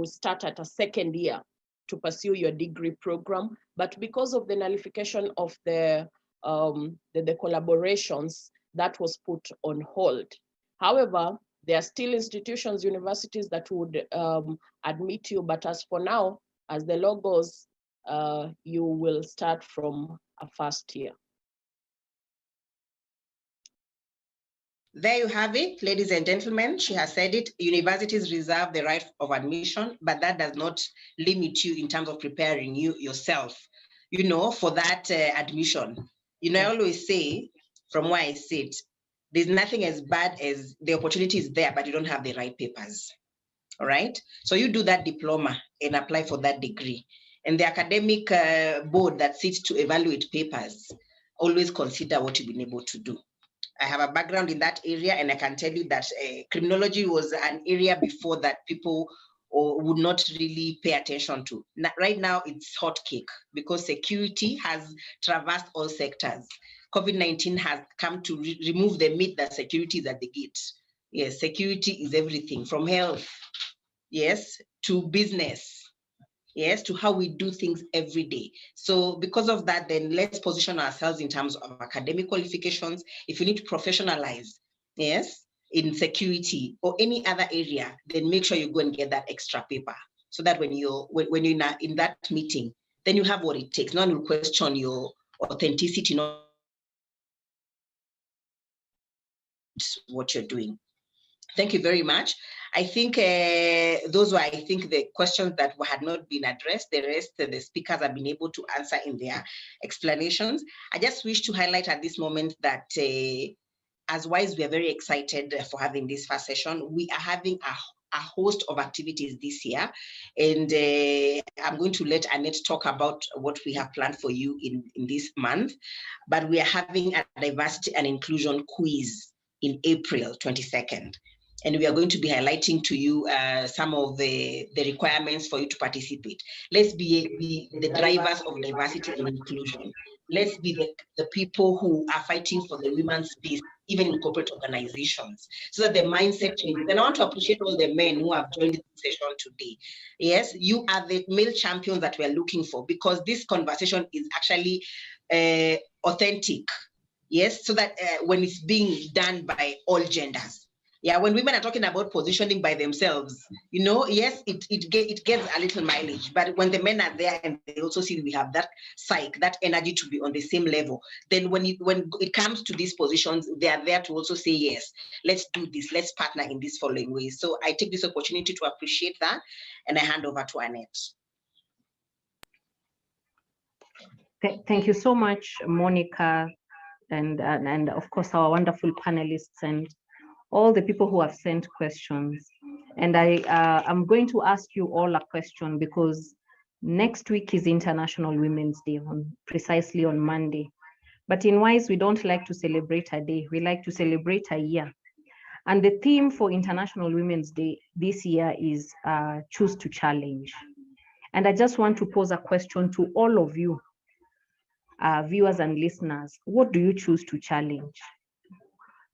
start at a second year to pursue your degree program. But because of the nullification of the collaborations, that was put on hold. However, there are still institutions, universities that would admit you, but as for now, as the law goes, you will start from a first year. There you have it, ladies and gentlemen. She has said it. Universities reserve the right of admission, but that does not limit you in terms of preparing yourself, for that admission. I always say, from where I sit, there's nothing as bad as the opportunity is there, but you don't have the right papers. All right. So you do that diploma and apply for that degree. And the academic board that sits to evaluate papers always consider what you've been able to do. I have a background in that area, and I can tell you that criminology was an area before that people would not really pay attention to. Right now, it's hot cake because security has traversed all sectors. COVID-19 has come to remove the myth that security is at the gate. Yes, security is everything, from health, yes, to business, yes, to how we do things every day. So because of that, then let's position ourselves in terms of academic qualifications. If you need to professionalize, yes, in security or any other area, then make sure you go and get that extra paper so that when you're in that meeting, then you have what it takes. No one will question your authenticity, not what you're doing. Thank you very much. I think those were, the questions that had not been addressed. The rest, the speakers have been able to answer in their explanations. I just wish to highlight at this moment that as WISE, we are very excited for having this first session. We are having a host of activities this year, and I'm going to let Annette talk about what we have planned for you in this month. But we are having a diversity and inclusion quiz in April 22nd. And we are going to be highlighting to you some of the requirements for you to participate. Let's be the drivers of diversity and inclusion. Let's be the people who are fighting for the women's space, even in corporate organizations, so that the mindset changes. And I want to appreciate all the men who have joined this session today. Yes, you are the male champions that we are looking for, because this conversation is actually authentic. Yes, so that when it's being done by all genders. Yeah, when women are talking about positioning by themselves, yes, it gets a little mileage. But when the men are there and they also see we have that psyche, that energy to be on the same level, then when it comes to these positions, they are there to also say, yes, let's do this, let's partner in this following ways. So I take this opportunity to appreciate that, and I hand over to Annette. Thank you so much, Monica, and of course our wonderful panelists and all the people who have sent questions. And I'm going to ask you all a question, because next week is International Women's Day, precisely on Monday. But in WISE, we don't like to celebrate a day, we like to celebrate a year. And the theme for International Women's Day this year is choose to challenge. And I just want to pose a question to all of you, viewers and listeners. What do you choose to challenge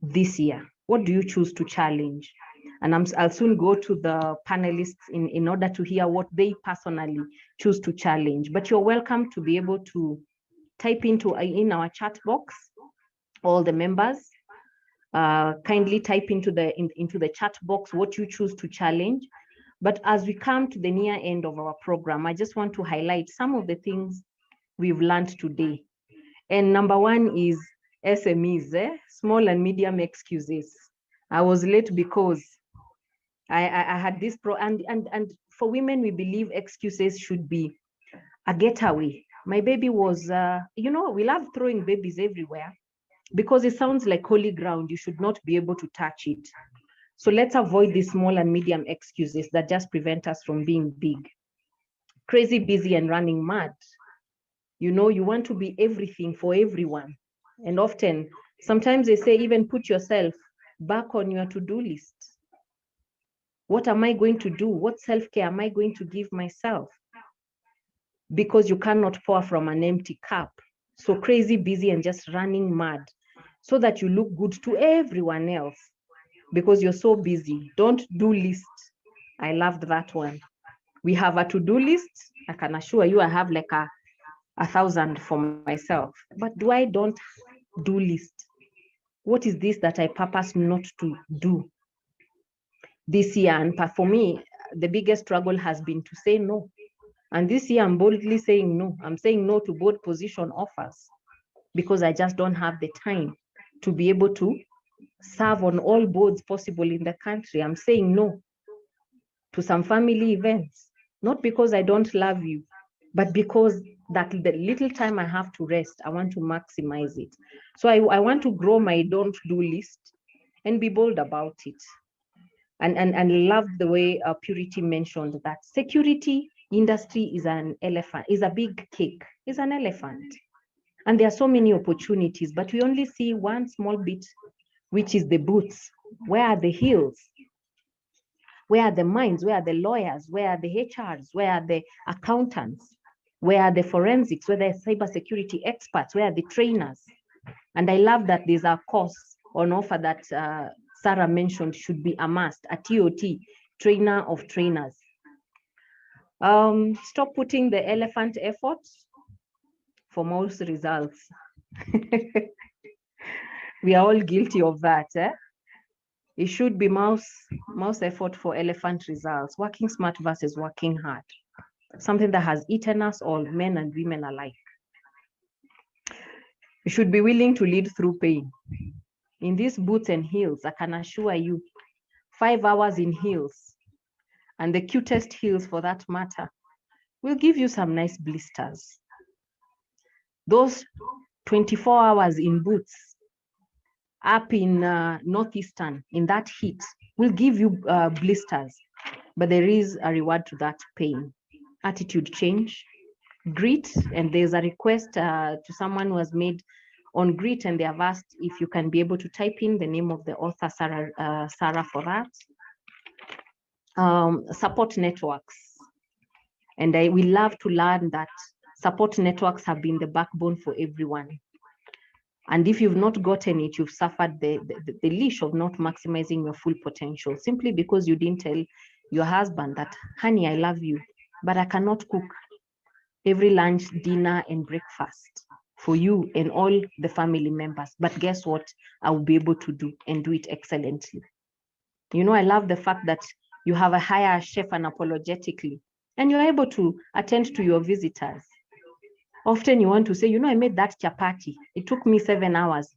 this year? What do you choose to challenge? And I'll soon go to the panelists in order to hear what they personally choose to challenge. But you're welcome to be able to type in our chat box, all the members. Kindly type into the chat box what you choose to challenge. But as we come to the near end of our program, I just want to highlight some of the things we've learned today. And number one is SMEs, small and medium excuses. I was late because I had this and for women, we believe excuses should be a getaway. My baby was, we love throwing babies everywhere because it sounds like holy ground. You should not be able to touch it. So let's avoid these small and medium excuses that just prevent us from being big. Crazy, busy, and running mad. You want to be everything for everyone. And often, sometimes they say even put yourself back on your to-do list. What am I going to do? What self-care am I going to give myself? Because you cannot pour from an empty cup. So crazy busy and just running mad so that you look good to everyone else because you're so busy. Don't do list. I loved that one. We have a to-do list. I can assure you I have like a 1,000 for myself. But do I don't do list? What is this that I purpose not to do this year? And for me, the biggest struggle has been to say no. And this year I'm boldly saying no. I'm saying no to board position offers because I just don't have the time to be able to serve on all boards possible in the country. I'm saying no to some family events, not because I don't love you, but because that the little time I have to rest, I want to maximize it. So I want to grow my don't do list and be bold about it. And love the way Purity mentioned that security industry is an elephant, is a big cake, is an elephant. And there are so many opportunities, but we only see one small bit, which is the boots. Where are the heels? Where are the minds? Where are the lawyers? Where are the HRs? Where are the accountants? Where are the forensics? Where are the cybersecurity experts? Where are the trainers? And I love that there's a course on offer that Sarah mentioned should be a must, a TOT, trainer of trainers. Stop putting the elephant effort for most results. We are all guilty of that. It should be mouse effort for elephant results, working smart versus working hard. Something that has eaten us all, men and women alike. You should be willing to lead through pain. In these boots and heels, I can assure you, 5 hours in heels, and the cutest heels for that matter, will give you some nice blisters. Those 24 hours in boots up in Northeastern, in that heat, will give you blisters, but there is a reward to that pain. Attitude change, grit, and there's a request to someone who has made on grit, and they have asked if you can be able to type in the name of the author, Sarah, for that. Support networks. And we love to learn that support networks have been the backbone for everyone. And if you've not gotten it, you've suffered the leash of not maximizing your full potential simply because you didn't tell your husband that, honey, I love you, but I cannot cook every lunch, dinner, and breakfast for you and all the family members. But guess what? I will be able to do and do it excellently. You know, I love the fact that you have a hire chef unapologetically, and you're able to attend to your visitors. Often you want to say, you know, I made that chapati. It took me 7 hours.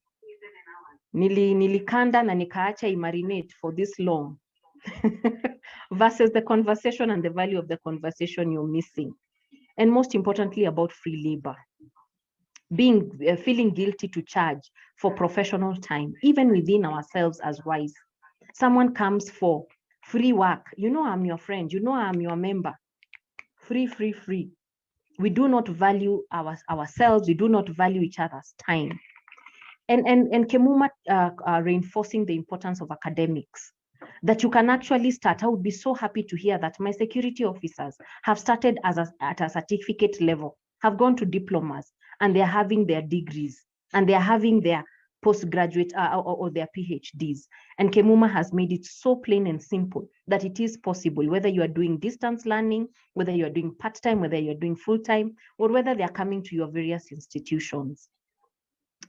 Nilikanda na nikaacha imarinate for this long. Versus the conversation and the value of the conversation you're missing. And most importantly, about free labor. Feeling guilty to charge for professional time, even within ourselves as wives. Someone comes for free work. You know, I'm your friend. You know, I'm your member. Free, free, free. We do not value ourselves. We do not value each other's time. And Kemuma reinforcing the importance of academics, that you can actually start. I would be so happy to hear that my security officers have started at a certificate level, have gone to diplomas, and they're having their degrees, and they're having their postgraduate or their PhDs. And Kemuma has made it so plain and simple that it is possible, whether you are doing distance learning, whether you are doing part-time, whether you're doing full-time, or whether they're coming to your various institutions.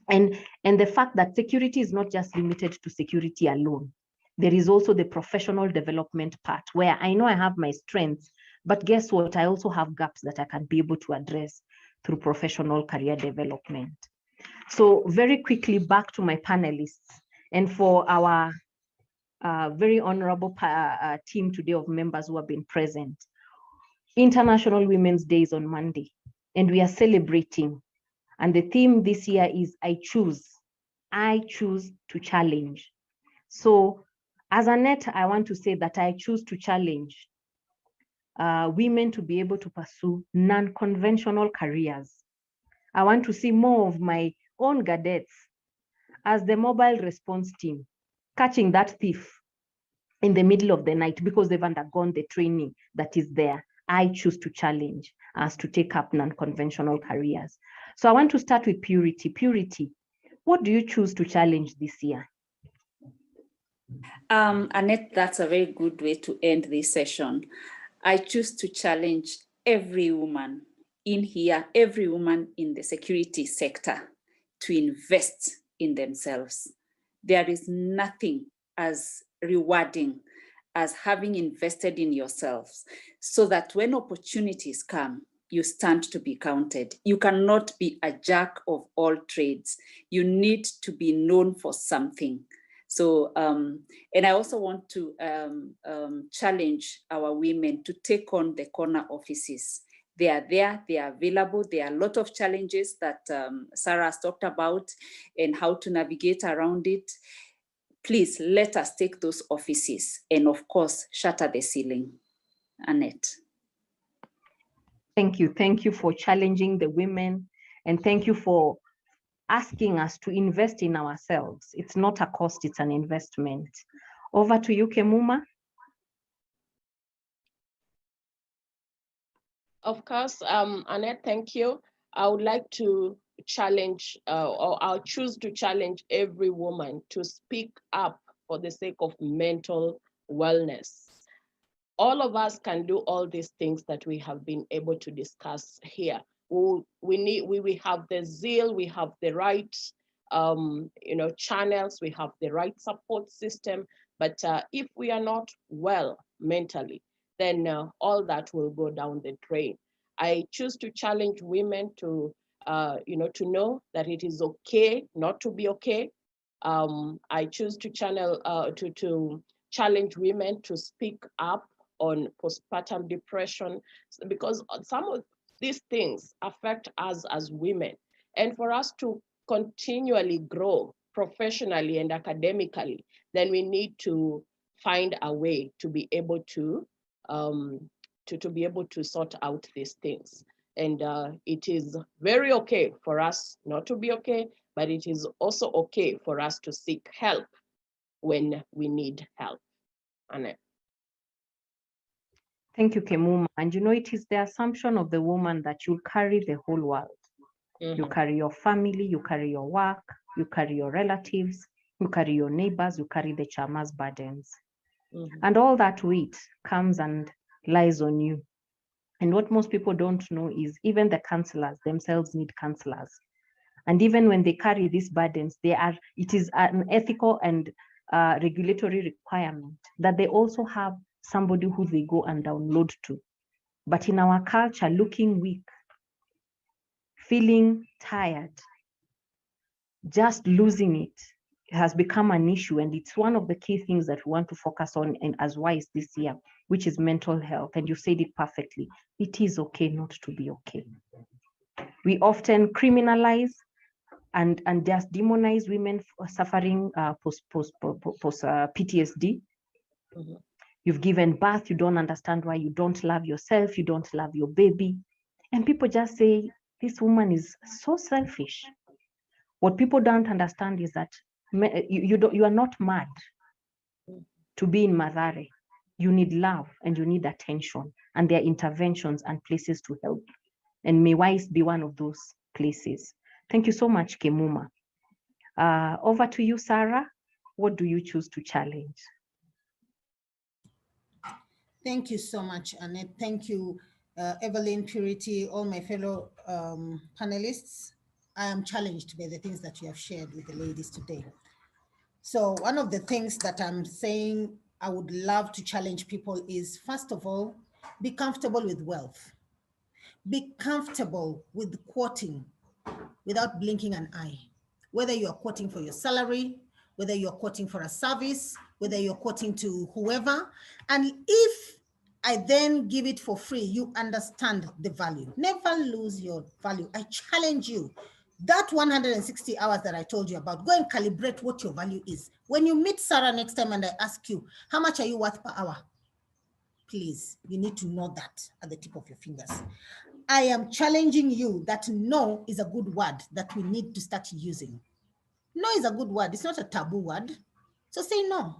And the fact that security is not just limited to security alone. There is also the professional development part where I know I have my strengths, but guess what? I also have gaps that I can be able to address through professional career development. So very quickly back to my panelists, and for our very honorable team today of members who have been present. International Women's Day is on Monday, and we are celebrating. And the theme this year is I choose to challenge. So as Annette, I want to say that I choose to challenge women to be able to pursue non-conventional careers. I want to see more of my own cadets as the mobile response team, catching that thief in the middle of the night because they've undergone the training that is there. I choose to challenge us to take up non-conventional careers. So I want to start with Purity. Purity, what do you choose to challenge this year? Annette, that's a very good way to end this session. I choose to challenge every woman in here, every woman in the security sector to invest in themselves. There is nothing as rewarding as having invested in yourselves so that when opportunities come, you stand to be counted. You cannot be a jack of all trades. You need to be known for something. So, and I also want to challenge our women to take on the corner offices. They are there, they are available. There are a lot of challenges that Sarah has talked about and how to navigate around it. Please let us take those offices and of course, shatter the ceiling. Annette. Thank you. Thank you for challenging the women, and thank you for asking us to invest in ourselves. It's not a cost, it's an investment. Over to you, Kemuma. Of course, Annette, thank you. I would like to challenge, or I'll choose to challenge every woman to speak up for the sake of mental wellness. All of us can do all these things that we have been able to discuss here. We have the zeal, we have the right channels, we have the right support system, but if we are not well mentally, then all that will go down the drain. I choose to challenge women to know that it is okay not to be okay. I choose to challenge women to speak up on postpartum depression, because some of these things affect us as women. And for us to continually grow professionally and academically, then we need to find a way to be able to be able to sort out these things. And it is very okay for us not to be okay, but it is also okay for us to seek help when we need help. Annette. Thank you, Kemuma. And it is the assumption of the woman that you'll carry the whole world. You carry your family, you carry your work, you carry your relatives, you carry your neighbors, you carry the chama's burdens. And all that weight comes and lies on you. And what most people don't know is even the counselors themselves need counselors. And even when they carry these burdens, it is an ethical and regulatory requirement that they also have somebody who they go and download to. But in our culture, looking weak, feeling tired, just losing it has become an issue. And it's one of the key things that we want to focus on and as WISE this year, which is mental health. And you said it perfectly. It is okay not to be okay. We often criminalize and just demonize women for suffering post PTSD. You've given birth, you don't understand why you don't love yourself, you don't love your baby. And people just say, this woman is so selfish. What people don't understand is that you are not mad to be in Mathare. You need love and you need attention, and there are interventions and places to help. And may WISE be one of those places. Thank you so much, Kemuma. Over to you, Sarah. What do you choose to challenge? Thank you so much, Annette. Thank you, Evelyn, Purity, all my fellow panelists. I am challenged by the things that you have shared with the ladies today. So one of the things that I'm saying I would love to challenge people is, first of all, be comfortable with wealth. Be comfortable with quoting without blinking an eye. Whether you're quoting for your salary, whether you're quoting for a service, whether you're quoting to whoever. And if I then give it for free, you understand the value. Never lose your value. I challenge you. That 160 hours that I told you about, go and calibrate what your value is. When you meet Sarah next time and I ask you, how much are you worth per hour? Please, you need to know that at the tip of your fingers. I am challenging you that no is a good word that we need to start using. No is a good word. It's not a taboo word. So say no.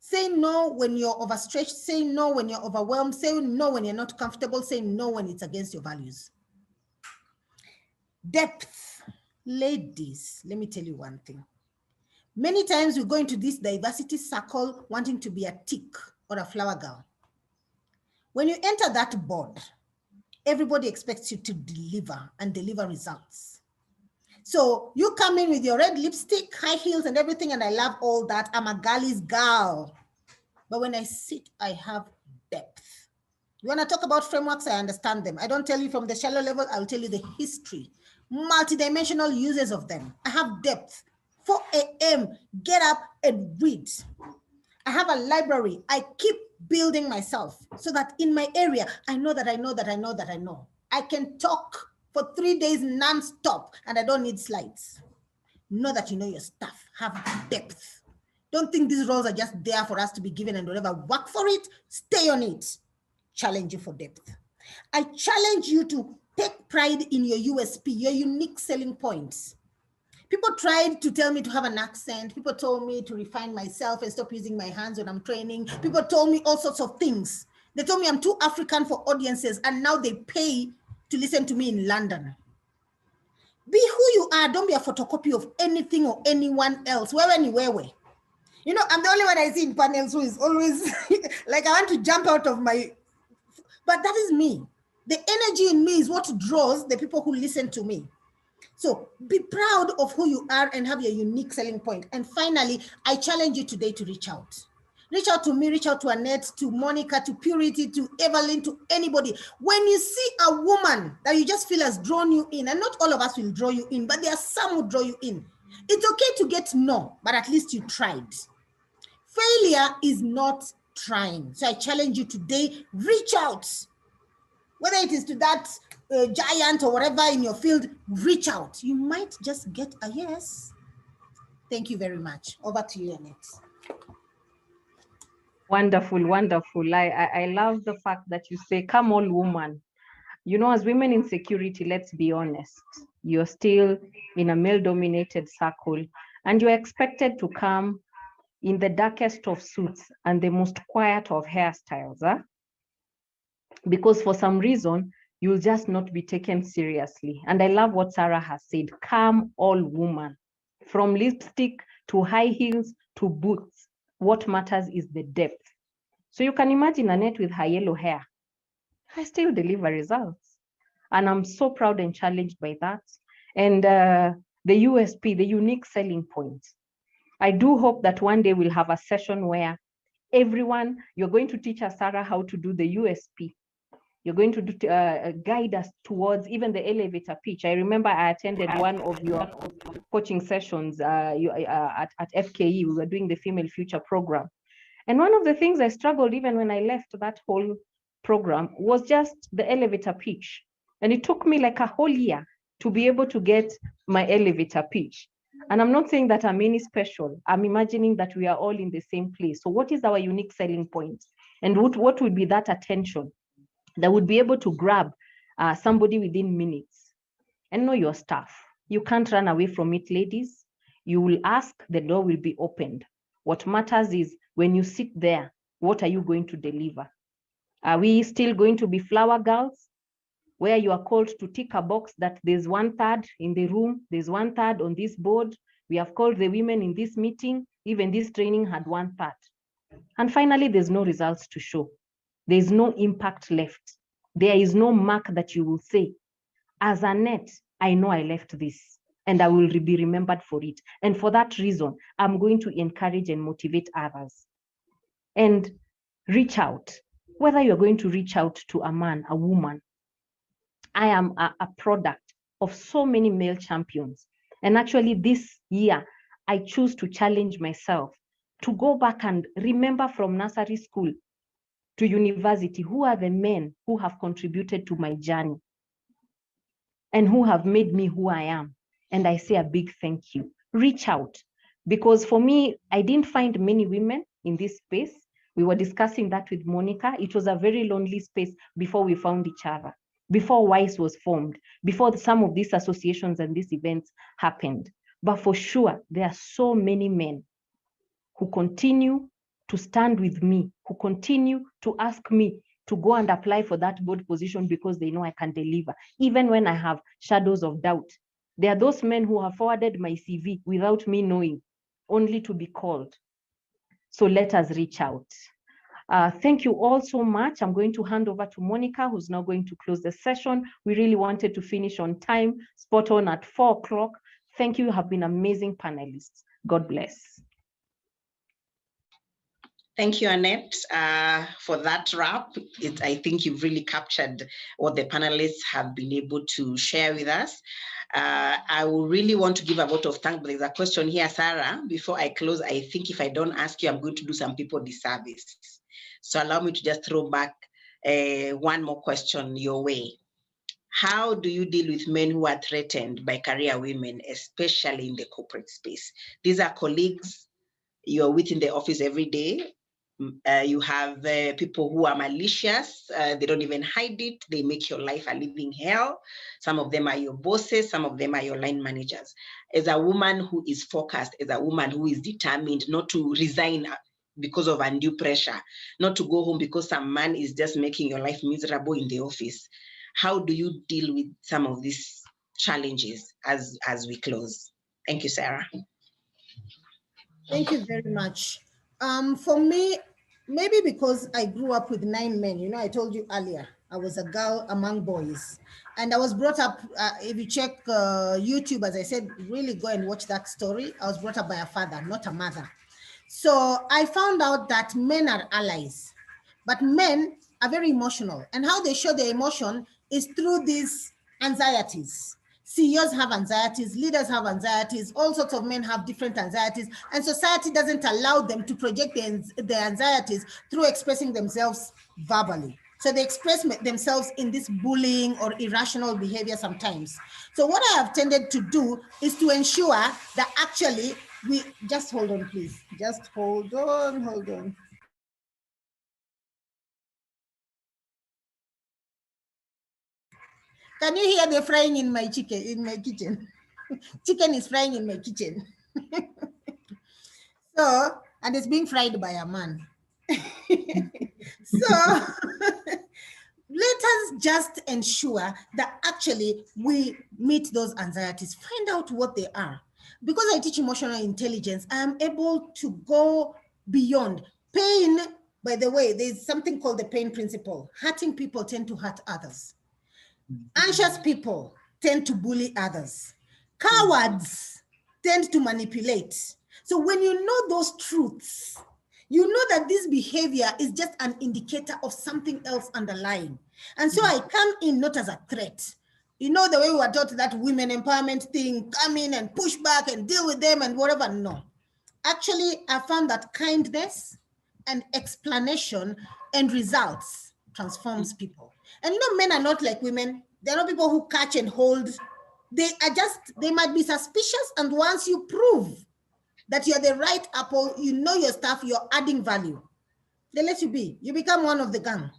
Say no when you're overstretched. Say no when you're overwhelmed. Say no when you're not comfortable. Say no when it's against your values. Depth. Ladies, let me tell you one thing. Many times we go into this diversity circle wanting to be a tick or a flower girl. When you enter that board, everybody expects you to deliver and deliver results. So you come in with your red lipstick, high heels and everything, and I love all that. I'm a girl's girl. But when I sit, I have depth. You want to talk about frameworks? I understand them. I don't tell you from the shallow level. I'll tell you the history, multidimensional uses of them. I have depth. 4 a.m., get up and read. I have a library. I keep building myself so that in my area, I know that I know that I know that I know. I can talk for 3 days non-stop and I don't need slides. Know that you know your stuff. Have depth. Don't think these roles are just there for us to be given and whatever. Work for it. Stay on it. Challenge you for depth. I challenge you to take pride in your USP, your unique selling points. People tried to tell me to have an accent. People told me to refine myself and stop using my hands when I'm training. People told me all sorts of things. They told me I'm too African for audiences, and now they pay to listen to me in London. Be who you are. Don't be a photocopy of anything or anyone else. Where. You know, I'm the only one I see in panels who is always like, I want to jump out of my, but that is me. The energy in me is what draws the people who listen to me. So be proud of who you are and have your unique selling point. And finally, I challenge you today to reach out. Reach out to me, reach out to Annette, to Monica, to Purity, to Evelyn, to anybody. When you see a woman that you just feel has drawn you in, and not all of us will draw you in, but there are some who draw you in. It's okay to get no, but at least you tried. Failure is not trying. So I challenge you today, reach out. Whether it is to that giant or whatever in your field, reach out. You might just get a yes. Thank you very much. Over to you, Annette. Wonderful, wonderful. I love the fact that you say, come on, woman. You know, as women in security, let's be honest, you're still in a male-dominated circle, and you're expected to come in the darkest of suits and the most quiet of hairstyles, huh? Because for some reason, you'll just not be taken seriously. And I love what Sarah has said, come all woman, from lipstick to high heels to boots. What matters is the depth. So you can imagine Annette with her yellow hair. I still deliver results. And I'm so proud and challenged by that. And the USP, the unique selling point. I do hope that one day we'll have a session where everyone, you're going to teach us, Sarah, how to do the USP. You're going to guide us towards even the elevator pitch. I remember I attended one of your coaching sessions at FKE. We were doing the Female Future program. And one of the things I struggled even when I left that whole program was just the elevator pitch. And it took me like a whole year to be able to get my elevator pitch. And I'm not saying that I'm any special. I'm imagining that we are all in the same place. So what is our unique selling point? And what would be that attention that would be able to grab somebody within minutes? And know your stuff. You can't run away from it, ladies. You will ask, the door will be opened. What matters is when you sit there, what are you going to deliver? Are we still going to be flower girls, where you are called to tick a box that there's 1/3 in the room, there's 1/3 on this board, we have called the women in this meeting, even this training had 1/3. And finally, there's no results to show. There's no impact left. There is no mark that you will say, as Annette, I know I left this and I will be remembered for it. And for that reason, I'm going to encourage and motivate others. And reach out, whether you're going to reach out to a man, a woman. I am a product of so many male champions. And actually this year, I choose to challenge myself to go back and remember from nursery school to university, who are the men who have contributed to my journey and who have made me who I am. And I say a big thank you. Reach out. Because for me, I didn't find many women in this space. We were discussing that with Monica. It was a very lonely space before we found each other, before WISE was formed, before some of these associations and these events happened. But for sure, there are so many men who continue to stand with me, who continue to ask me to go and apply for that board position because they know I can deliver, even when I have shadows of doubt. There are those men who have forwarded my CV without me knowing, only to be called. So let us reach out. Thank you all so much. I'm going to hand over to Monica, who's now going to close the session. We really wanted to finish on time, spot on at 4 o'clock. Thank you. You have been amazing panelists. God bless. Thank you, Annette, for that wrap. I think you've really captured what the panelists have been able to share with us. I will really want to give a vote of thanks, but there's a question here, Sarah. Before I close, I think if I don't ask you, I'm going to do some people disservice. So allow me to just throw back one more question your way. How do you deal with men who are threatened by career women, especially in the corporate space? These are colleagues you're with in the office every day. You have people who are malicious. They don't even hide it. They make your life a living hell. Some of them are your bosses. Some of them are your line managers. As a woman who is focused, as a woman who is determined not to resign because of undue pressure, not to go home because some man is just making your life miserable in the office, how do you deal with some of these challenges as we close? Thank you, Sarah. Thank you very much. For me, maybe because I grew up with 9 men, you know, I told you earlier, I was a girl among boys. And I was brought up, if you check YouTube, as I said, really go and watch that story. I was brought up by a father, not a mother. So I found out that men are allies, but men are very emotional. And how they show their emotion is through these anxieties. CEOs have anxieties, leaders have anxieties, all sorts of men have different anxieties, and society doesn't allow them to project their anxieties through expressing themselves verbally. So they express themselves in this bullying or irrational behavior sometimes. So what I have tended to do is to ensure that actually we, just hold on, please. Just hold on, hold on. Can you hear the frying in my chicken, in my kitchen? Chicken is frying in my kitchen. So, and it's being fried by a man. So, let us just ensure that actually we meet those anxieties, find out what they are. Because I teach emotional intelligence, I am able to go beyond pain. By the way, there's something called the pain principle. Hurting people tend to hurt others. Anxious people tend to bully others. Cowards tend to manipulate. So when you know those truths, you know that this behavior is just an indicator of something else underlying. And so I come in not as a threat. You know, the way we were taught that women empowerment thing, come in and push back and deal with them and whatever. No. Actually, I found that kindness and explanation and results transforms people. And you know, men are not like women. They're not people who catch and hold. They are just, they might be suspicious. And once you prove that you're the right apple, you know your stuff, you're adding value, they let you be. You become one of the gang.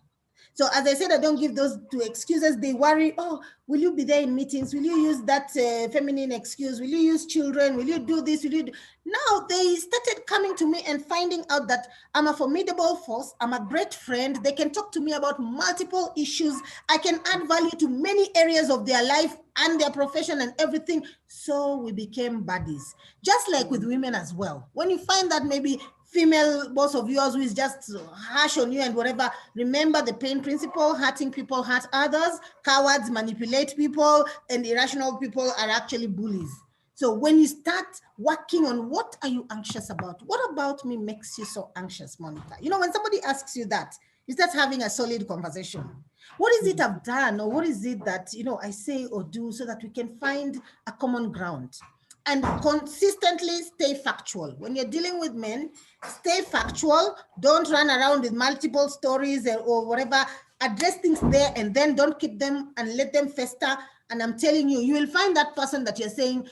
So as I said, I don't give those two excuses. They worry, oh, will you be there in meetings? Will you use that feminine excuse? Will you use children? Will you do this? Will you do? Now they started coming to me and finding out that I'm a formidable force. I'm a great friend. They can talk to me about multiple issues. I can add value to many areas of their life and their profession and everything. So we became buddies, just like with women as well. When you find that maybe female boss of yours who is just harsh on you and whatever, remember the pain principle: hurting people hurt others, cowards manipulate people, and irrational people are actually bullies. So when you start working on what are you anxious about? What about me makes you so anxious, Monica? You know, when somebody asks you that, you start having a solid conversation. What is it I've done, or what is it that, you know, I say or do so that we can find a common ground? And consistently stay factual. When you're dealing with men, stay factual. Don't run around with multiple stories or whatever. Address things there and then don't keep them and let them fester. And I'm telling you, you will find that person that you're saying,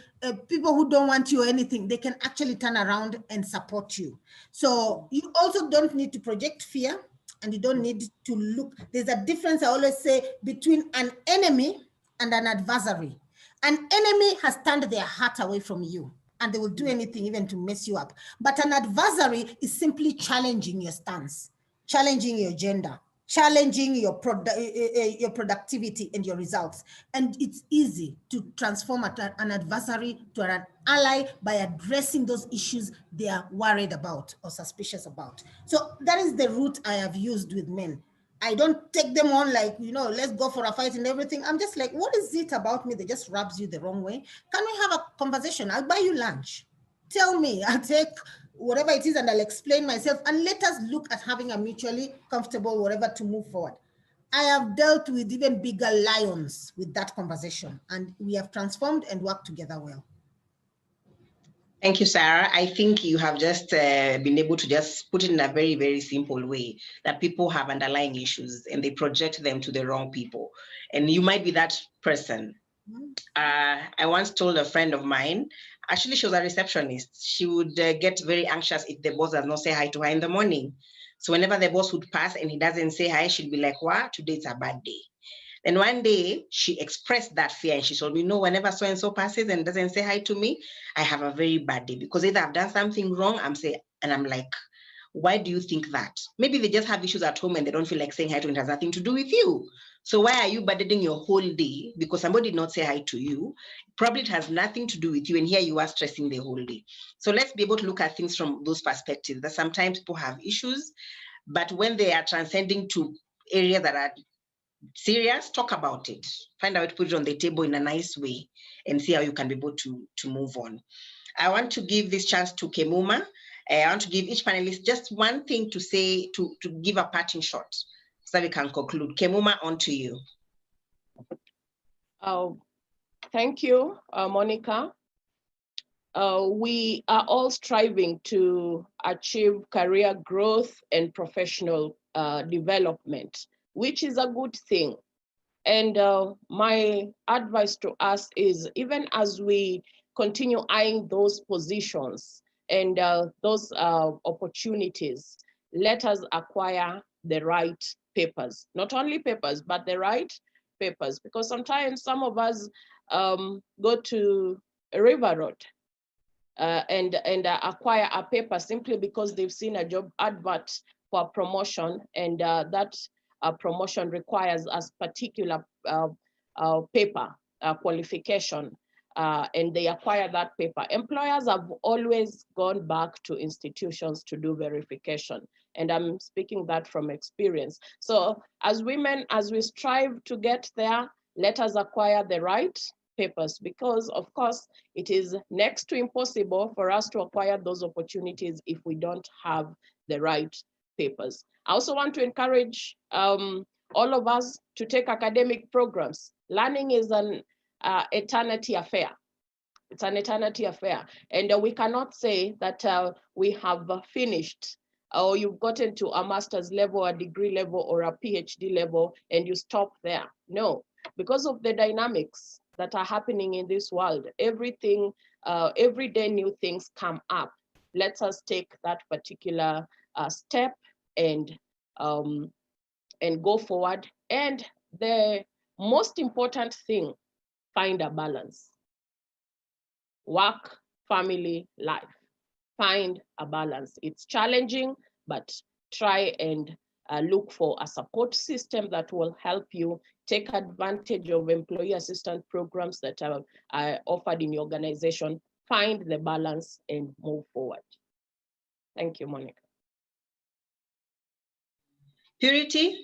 people who don't want you or anything, they can actually turn around and support you. So you also don't need to project fear, and you don't need to look. There's a difference, I always say, between an enemy and an adversary. An enemy has turned their heart away from you. and they will do anything even to mess you up. But an adversary is simply challenging your stance, challenging your agenda, challenging your productivity and your results. And it's easy to transform an adversary to an ally by addressing those issues they are worried about or suspicious about. So that is the route I have used with men. I don't take them on like, let's go for a fight and everything. I'm just like, what is it about me that just rubs you the wrong way? Can we have a conversation? I'll buy you lunch. Tell me, I'll take whatever it is and I'll explain myself, and let us look at having a mutually comfortable whatever to move forward. I have dealt with even bigger lions with that conversation, and we have transformed and worked together well. Thank you, Sarah. I think you have just been able to just put it in a very, very simple way that people have underlying issues and they project them to the wrong people. And you might be that person. I once told a friend of mine, actually she was a receptionist, she would get very anxious if the boss does not say hi to her in the morning. So whenever the boss would pass and he doesn't say hi, she'd be like, wow, today's a bad day. Then one day she expressed that fear and she told me, no, whenever so-and-so passes and doesn't say hi to me, I have a very bad day because either I've done something wrong, I'm like, why do you think that? Maybe they just have issues at home and they don't feel like saying hi to you. It has nothing to do with you. So why are you burdening your whole day because somebody did not say hi to you? Probably it has nothing to do with you, and here you are stressing the whole day. So let's be able to look at things from those perspectives, that sometimes people have issues, but when they are transcending to areas that are serious, talk about it. Find out, put it on the table in a nice way and see how you can be able to move on. I want to give this chance to Kemuma. I want to give each panelist just one thing to say, to give a parting shot so we can conclude. Kemuma, on to you. Thank you, Monica. We are all striving to achieve career growth and professional development, which is a good thing. And my advice to us is, even as we continue eyeing those positions and those opportunities, let us acquire the right papers. Not only papers, but the right papers. Because sometimes some of us go to a River Road and acquire a paper simply because they've seen a job advert for promotion, and that promotion requires a particular paper qualification, and they acquire that paper. Employers have always gone back to institutions to do verification, and I'm speaking that from experience. So as women, as we strive to get there, let us acquire the right papers, because of course it is next to impossible for us to acquire those opportunities if we don't have the right papers. I also want to encourage all of us to take academic programs. Learning is an eternity affair. It's an eternity affair, and we cannot say that we have finished or you've gotten to a master's level, a degree level, or a PhD level, and you stop there. No, because of the dynamics that are happening in this world, everything, every day new things come up. Let us take that particular step and go forward. And the most important thing, find a balance. Work, family, life. Find a balance. It's challenging, but try and look for a support system that will help you take advantage of employee assistance programs that are offered in your organization. Find the balance and move forward. Thank you, Monica. Purity,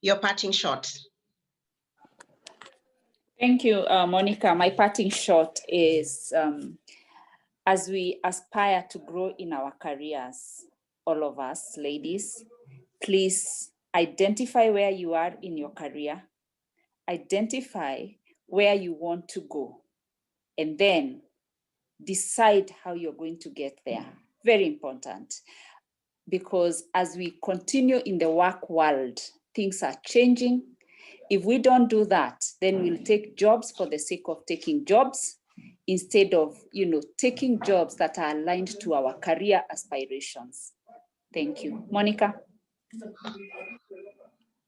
your parting shot. Thank you, Monica. My parting shot is, as we aspire to grow in our careers, all of us ladies, please identify where you are in your career, identify where you want to go, and then decide how you're going to get there. Very important, because as we continue in the work world, things are changing. If we don't do that, then we'll take jobs for the sake of taking jobs instead of, taking jobs that are aligned to our career aspirations. Thank you. Monica.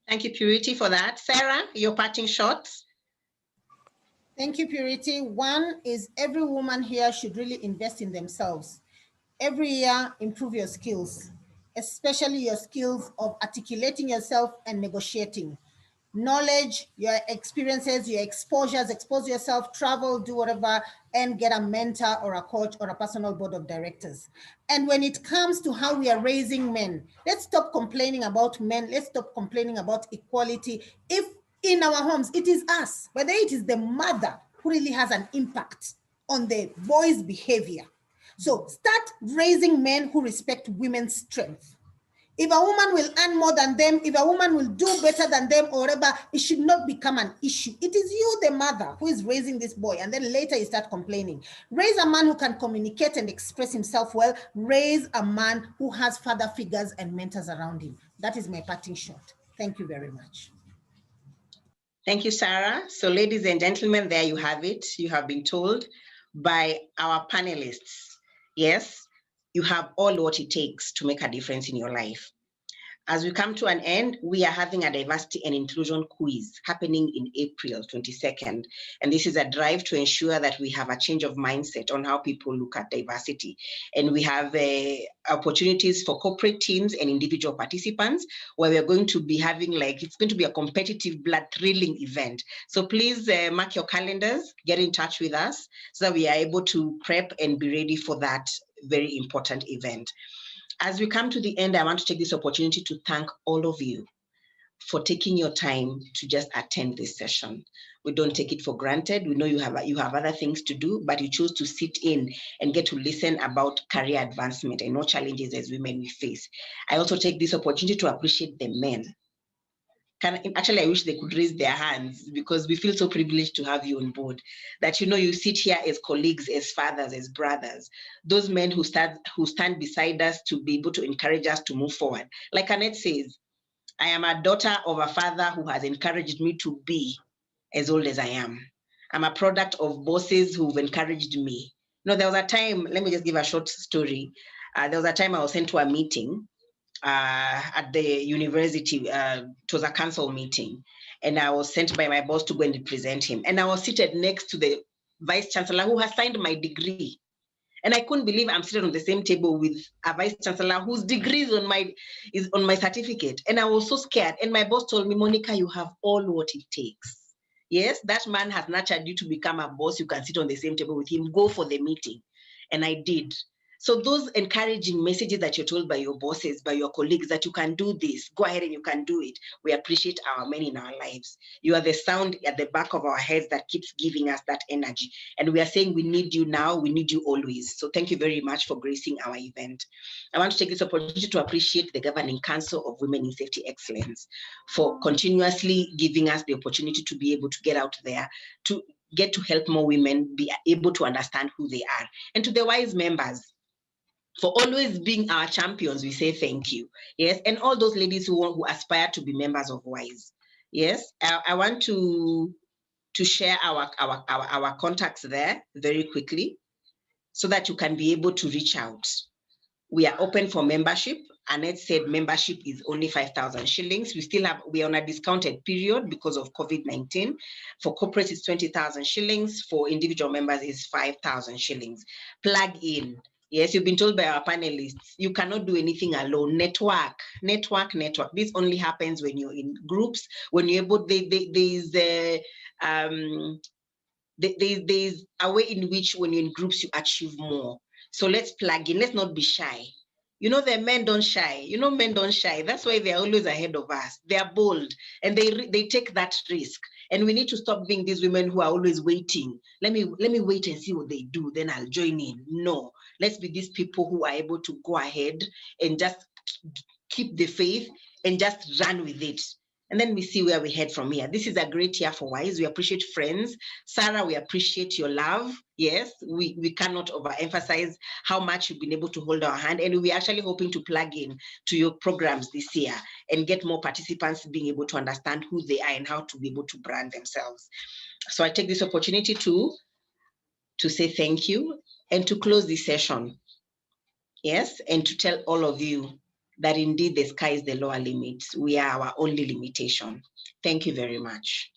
Thank you, Purity, for that. Sarah, your parting shot. Thank you, Purity. One is every woman here should really invest in themselves. Every year, improve your skills, especially your skills of articulating yourself and negotiating. Knowledge, your experiences, your exposures, expose yourself, travel, do whatever, and get a mentor or a coach or a personal board of directors. And when it comes to how we are raising men, let's stop complaining about men. Let's stop complaining about equality. If in our homes, it is us, but then it is the mother who really has an impact on the boy's behavior. So start raising men who respect women's strength. If a woman will earn more than them, if a woman will do better than them or whatever, it should not become an issue. It is you, the mother, who is raising this boy, and then later you start complaining. Raise a man who can communicate and express himself well. Raise a man who has father figures and mentors around him. That is my parting shot. Thank you very much. Thank you, Sarah. So ladies and gentlemen, there you have it. You have been told by our panelists, yes, you have all what it takes to make a difference in your life. As we come to an end, we are having a diversity and inclusion quiz happening in April 22nd. And this is a drive to ensure that we have a change of mindset on how people look at diversity. And we have opportunities for corporate teams and individual participants where we're going to be having it's going to be a competitive, blood-thrilling event. So please mark your calendars, get in touch with us so that we are able to prep and be ready for that very important event. As we come to the end, I want to take this opportunity to thank all of you for taking your time to just attend this session. We don't take it for granted. We know you have other things to do, but you chose to sit in and get to listen about career advancement and what challenges as women we face. I also take this opportunity to appreciate the men. Actually, I wish they could raise their hands because we feel so privileged to have you on board. That you sit here as colleagues, as fathers, as brothers, those men who stand beside us to be able to encourage us to move forward. Like Annette says, I am a daughter of a father who has encouraged me to be as old as I am. I'm a product of bosses who've encouraged me. There was a time, let me just give a short story. There was a time I was sent to a meeting at the university. It was a council meeting, and I was sent by my boss to go and represent him. And I was seated next to the vice chancellor who has signed my degree. And I couldn't believe I'm seated on the same table with a vice chancellor whose degree is on my certificate. And I was so scared. And my boss told me, Monica, you have all what it takes. Yes, that man has nurtured you to become a boss. You can sit on the same table with him. Go for the meeting. And I did. So those encouraging messages that you're told by your bosses, by your colleagues, that you can do this, go ahead and you can do it. We appreciate our men in our lives. You are the sound at the back of our heads that keeps giving us that energy. And we are saying we need you now, we need you always. So thank you very much for gracing our event. I want to take this opportunity to appreciate the Governing Council of Women in Safety Excellence for continuously giving us the opportunity to be able to get out there, to get to help more women be able to understand who they are. And to the WISE members, for always being our champions, we say thank you. Yes, and all those ladies who aspire to be members of WISE. Yes, I want to share our contacts there very quickly so that you can be able to reach out. We are open for membership. Annette said membership is only 5,000 shillings. We are on a discounted period because of COVID-19. For corporate, it's 20,000 shillings. For individual members, it's 5,000 shillings. Plug in. Yes, you've been told by our panelists, you cannot do anything alone. Network. This only happens when you're in groups, when you're able, there's a way in which when you're in groups, you achieve more. So let's plug in, let's not be shy. The men don't shy. Men don't shy. That's why they're always ahead of us. They're bold and they take that risk. And we need to stop being these women who are always waiting. Let me wait and see what they do, then I'll join in. No, let's be these people who are able to go ahead and just keep the faith and just run with it. And then we see where we head from here. This is a great year for WISE. We appreciate friends. Sarah, we appreciate your love. Yes, we cannot overemphasize how much you've been able to hold our hand. And we're actually hoping to plug in to your programs this year and get more participants being able to understand who they are and how to be able to brand themselves. So I take this opportunity to say thank you and to close this session. Yes, and to tell all of you that indeed the sky is the lower limit. We are our only limitation. Thank you very much.